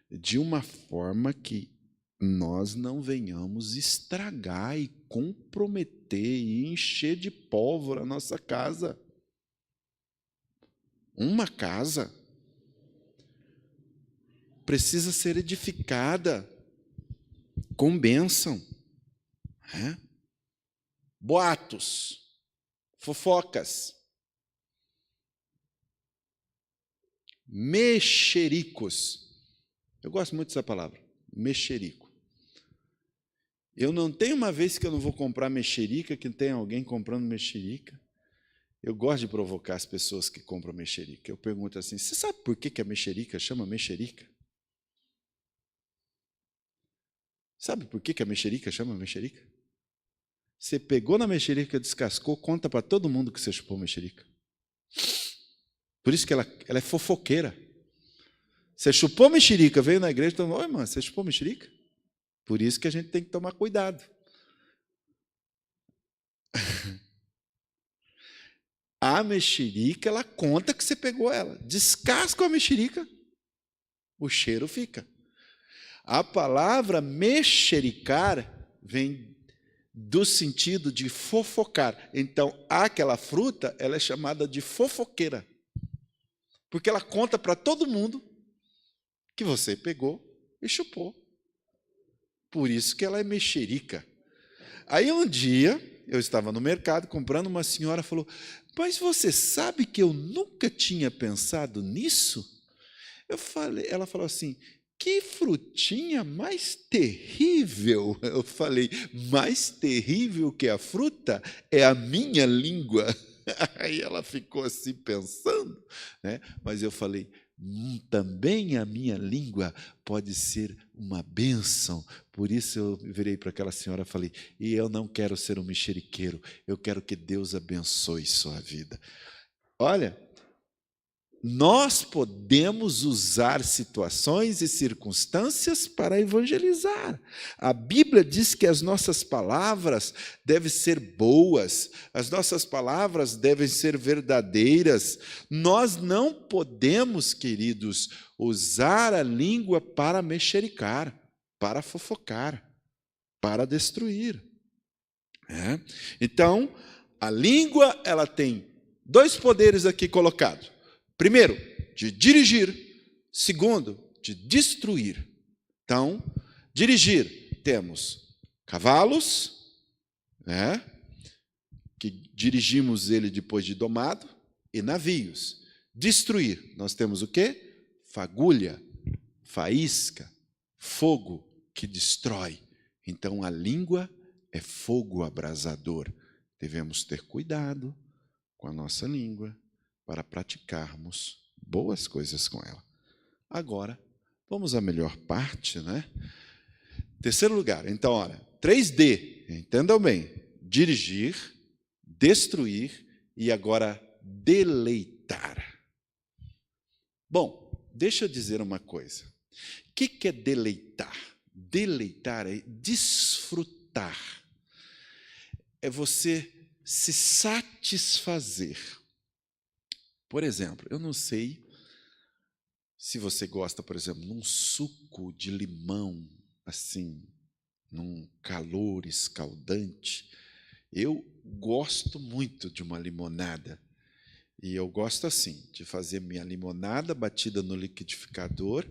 de uma forma que nós não venhamos estragar e comprometer e encher de pólvora a nossa casa. Uma casa precisa ser edificada com bênção. Boatos, fofocas, mexericos. Eu gosto muito dessa palavra, mexerico. Eu não tenho uma vez que eu não vou comprar mexerica, que tem alguém comprando mexerica. Eu gosto de provocar as pessoas que compram mexerica. Eu pergunto assim: você sabe por que a mexerica chama mexerica? Sabe por que a mexerica chama mexerica? Você pegou na mexerica, descascou, conta para todo mundo que você chupou mexerica. Por isso que ela é fofoqueira. Você chupou mexerica, veio na igreja e falou: oi, irmã, você chupou mexerica? Por isso que a gente tem que tomar cuidado. A mexerica, ela conta que você pegou ela. Descasca a mexerica, o cheiro fica. A palavra mexericar vem do sentido de fofocar. Então, aquela fruta, ela é chamada de fofoqueira. Porque ela conta para todo mundo que você pegou e chupou. Por isso que ela é mexerica. Aí um dia, eu estava no mercado comprando, uma senhora falou: mas você sabe que eu nunca tinha pensado nisso? Ela falou assim: que frutinha mais terrível. Eu falei: mais terrível que a fruta é a minha língua. Aí ela ficou assim pensando, Mas eu falei: também a minha língua pode ser uma bênção. Por isso eu virei para aquela senhora e falei: e eu não quero ser um mexeriqueiro, eu quero que Deus abençoe sua vida. Olha, nós podemos usar situações e circunstâncias para evangelizar. A Bíblia diz que as nossas palavras devem ser boas, as nossas palavras devem ser verdadeiras. Nós não podemos, queridos, usar a língua para mexericar, para fofocar, para destruir. Então, a língua, ela tem dois poderes aqui colocados. Primeiro, de dirigir. Segundo, de destruir. Então, dirigir, temos cavalos, que dirigimos ele depois de domado, e navios. Destruir, nós temos o quê? Fagulha, faísca, fogo que destrói. Então, a língua é fogo abrasador. Devemos ter cuidado com a nossa língua para praticarmos boas coisas com ela. Agora, vamos à melhor parte, Terceiro lugar, então, olha, 3D, entendam bem: dirigir, destruir e agora deleitar. Bom, deixa eu dizer uma coisa. O que é deleitar? Deleitar é desfrutar. É você se satisfazer. Por exemplo, eu não sei se você gosta, por exemplo, de um suco de limão, assim, num calor escaldante. Eu gosto muito de uma limonada. E eu gosto assim, de fazer minha limonada batida no liquidificador,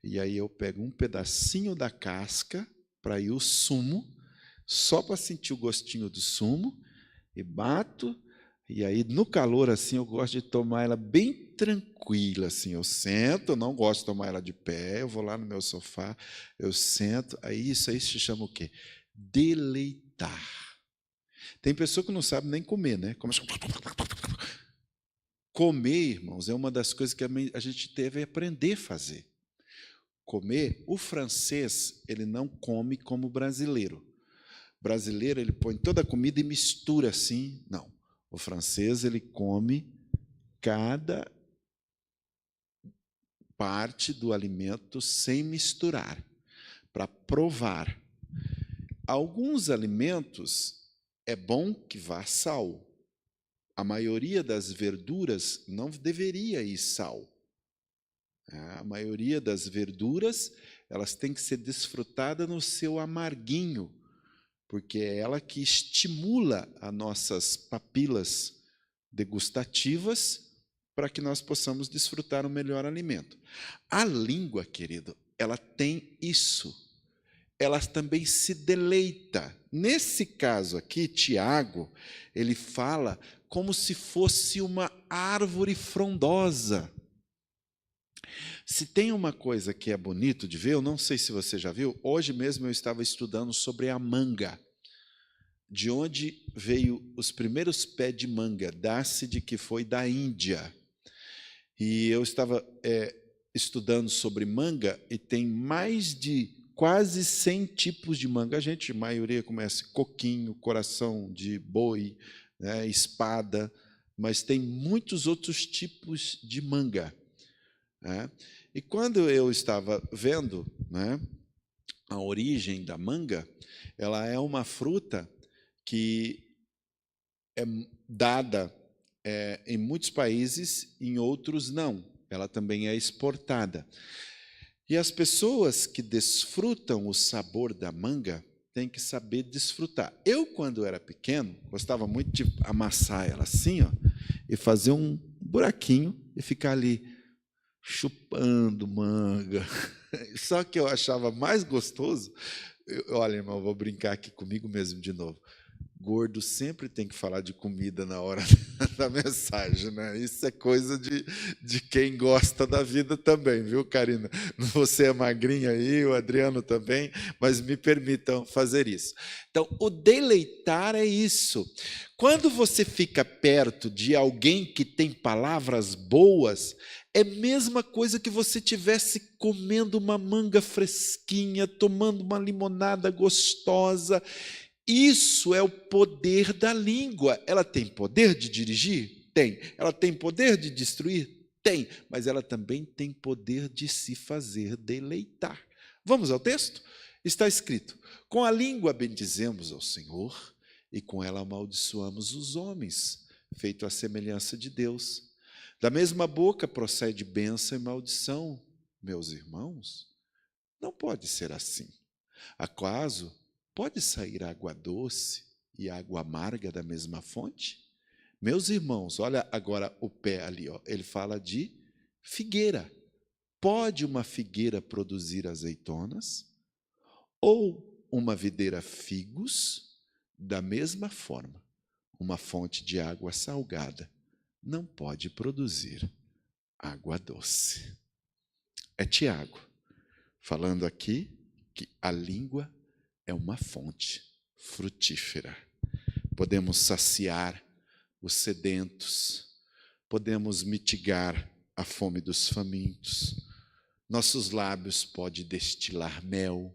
e aí eu pego um pedacinho da casca para ir o sumo, só para sentir o gostinho do sumo, e bato, e aí no calor assim eu gosto de tomar ela bem tranquila, assim, eu sento, eu não gosto de tomar ela de pé, eu vou lá no meu sofá, eu sento, aí isso aí se chama o quê? Deleitar. Tem pessoa que não sabe nem comer, né? Comer, irmãos, é uma das coisas que a gente deve aprender a fazer. Comer, o francês, ele não come como o brasileiro. O brasileiro, ele põe toda a comida e mistura assim. Não. O francês, ele come cada parte do alimento sem misturar, para provar. Alguns alimentos é bom que vá sal. A maioria das verduras não deveria ir sal. A maioria das verduras, elas têm que ser desfrutadas no seu amarguinho, porque é ela que estimula as nossas papilas degustativas para que nós possamos desfrutar o melhor alimento. A língua, querido, ela tem isso. Ela também se deleita. Nesse caso aqui, Tiago, ele fala como se fosse uma árvore frondosa. Se tem uma coisa que é bonito de ver, eu não sei se você já viu, hoje mesmo eu estava estudando sobre a manga, de onde veio os primeiros pés de manga, dá-se de que foi da Índia. E eu estava estudando sobre manga e tem mais de quase 100 tipos de manga. A maioria conhece coquinho, coração de boi, né, espada, mas tem muitos outros tipos de manga. Né? E quando eu estava vendo, né, a origem da manga, ela é uma fruta que é dada em muitos países, em outros não. Ela também é exportada. E as pessoas que desfrutam o sabor da manga têm que saber desfrutar. Eu, quando era pequeno, gostava muito de amassar ela assim, ó, e fazer um buraquinho e ficar ali chupando manga. Só que eu achava mais gostoso. Olha, irmão, vou brincar aqui comigo mesmo de novo. Gordo sempre tem que falar de comida na hora da mensagem, né? Isso é coisa de quem gosta da vida também, viu, Karina? Você é magrinha aí, o Adriano também, mas me permitam fazer isso. Então, o deleitar é isso. Quando você fica perto de alguém que tem palavras boas, é a mesma coisa que você estivesse comendo uma manga fresquinha, tomando uma limonada gostosa. Isso é o poder da língua. Ela tem poder de dirigir? Tem. Ela tem poder de destruir? Tem. Mas ela também tem poder de se fazer deleitar. Vamos ao texto? Está escrito: com a língua bendizemos ao Senhor e com ela amaldiçoamos os homens, feito à semelhança de Deus. Da mesma boca procede bênção e maldição. Meus irmãos, não pode ser assim. Acaso pode sair água doce e água amarga da mesma fonte? Meus irmãos, olha agora o pé ali, ó, ele fala de figueira. Pode uma figueira produzir azeitonas? Ou uma videira figos? Da mesma forma, uma fonte de água salgada não pode produzir água doce. É Tiago falando aqui que a língua é uma fonte frutífera. Podemos saciar os sedentos, podemos mitigar a fome dos famintos, nossos lábios podem destilar mel,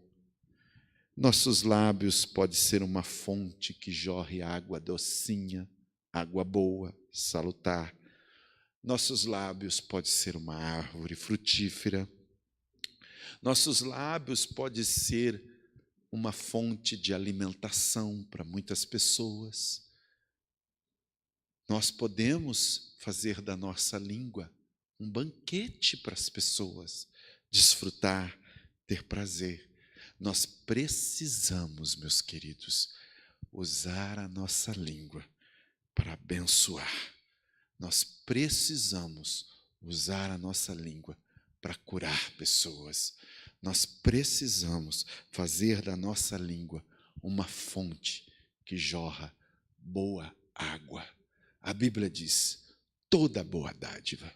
Nossos lábios pode ser uma fonte que jorre água docinha, água boa, salutar. Nossos lábios pode ser uma árvore frutífera. Nossos lábios pode ser uma fonte de alimentação para muitas pessoas. Nós podemos fazer da nossa língua um banquete para as pessoas, desfrutar, ter prazer. Nós precisamos, meus queridos, usar a nossa língua para abençoar. Nós precisamos usar a nossa língua para curar pessoas. Nós precisamos fazer da nossa língua uma fonte que jorra boa água. A Bíblia diz: toda boa dádiva,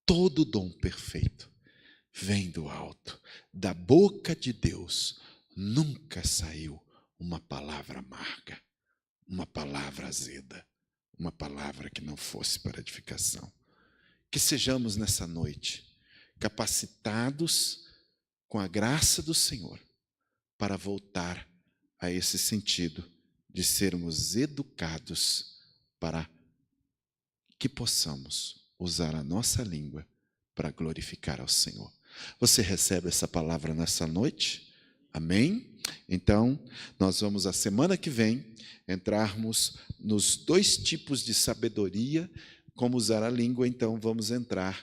todo dom perfeito vem do alto. Da boca de Deus nunca saiu uma palavra amarga, uma palavra azeda, uma palavra que não fosse para edificação. Que sejamos nessa noite capacitados com a graça do Senhor para voltar a esse sentido de sermos educados para que possamos usar a nossa língua para glorificar ao Senhor. Você recebe essa palavra nessa noite? Amém? Então, nós vamos, a semana que vem, entrarmos nos 2 tipos de sabedoria, como usar a língua. Então, vamos entrar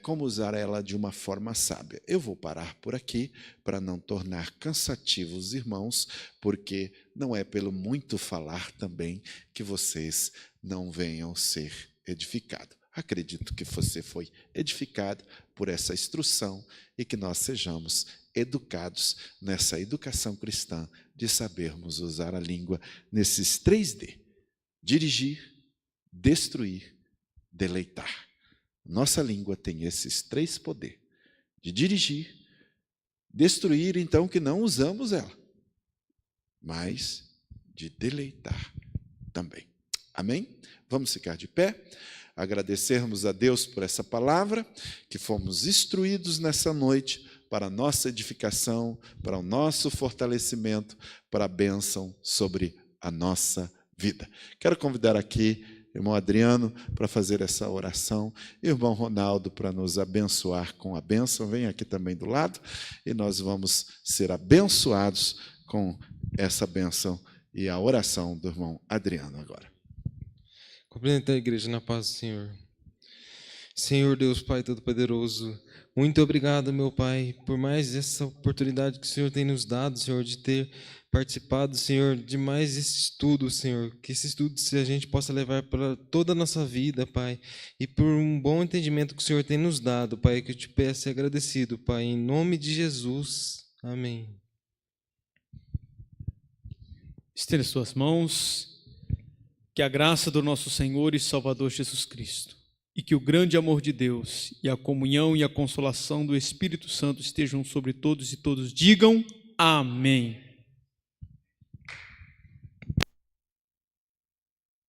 como usar ela de uma forma sábia. Eu vou parar por aqui para não tornar cansativos os irmãos, porque não é pelo muito falar também que vocês não venham ser edificados. Acredito que você foi edificado por essa instrução e que nós sejamos educados nessa educação cristã de sabermos usar a língua nesses 3D: dirigir, destruir, deleitar. Nossa língua tem esses 3 poderes: de dirigir, destruir, então, que não usamos ela, mas de deleitar também. Amém? Vamos ficar de pé, agradecermos a Deus por essa palavra, que fomos instruídos nessa noite para a nossa edificação, para o nosso fortalecimento, para a bênção sobre a nossa vida. Quero convidar aqui irmão Adriano para fazer essa oração, e o irmão Ronaldo para nos abençoar com a bênção. Vem aqui também do lado, e nós vamos ser abençoados com essa bênção e a oração do irmão Adriano agora. Cumprimento a igreja na paz do Senhor. Senhor Deus Pai Todo-Poderoso, muito obrigado, meu Pai, por mais essa oportunidade que o Senhor tem nos dado, Senhor, de ter participado, Senhor, de mais esse estudo, Senhor, que esse estudo a gente possa levar para toda a nossa vida, Pai, e por um bom entendimento que o Senhor tem nos dado, Pai, que eu te peço e agradecido, Pai, em nome de Jesus. Amém. Estenda suas mãos. Que a graça do nosso Senhor e Salvador Jesus Cristo, e que o grande amor de Deus, e a comunhão e a consolação do Espírito Santo estejam sobre todos e todos digam amém.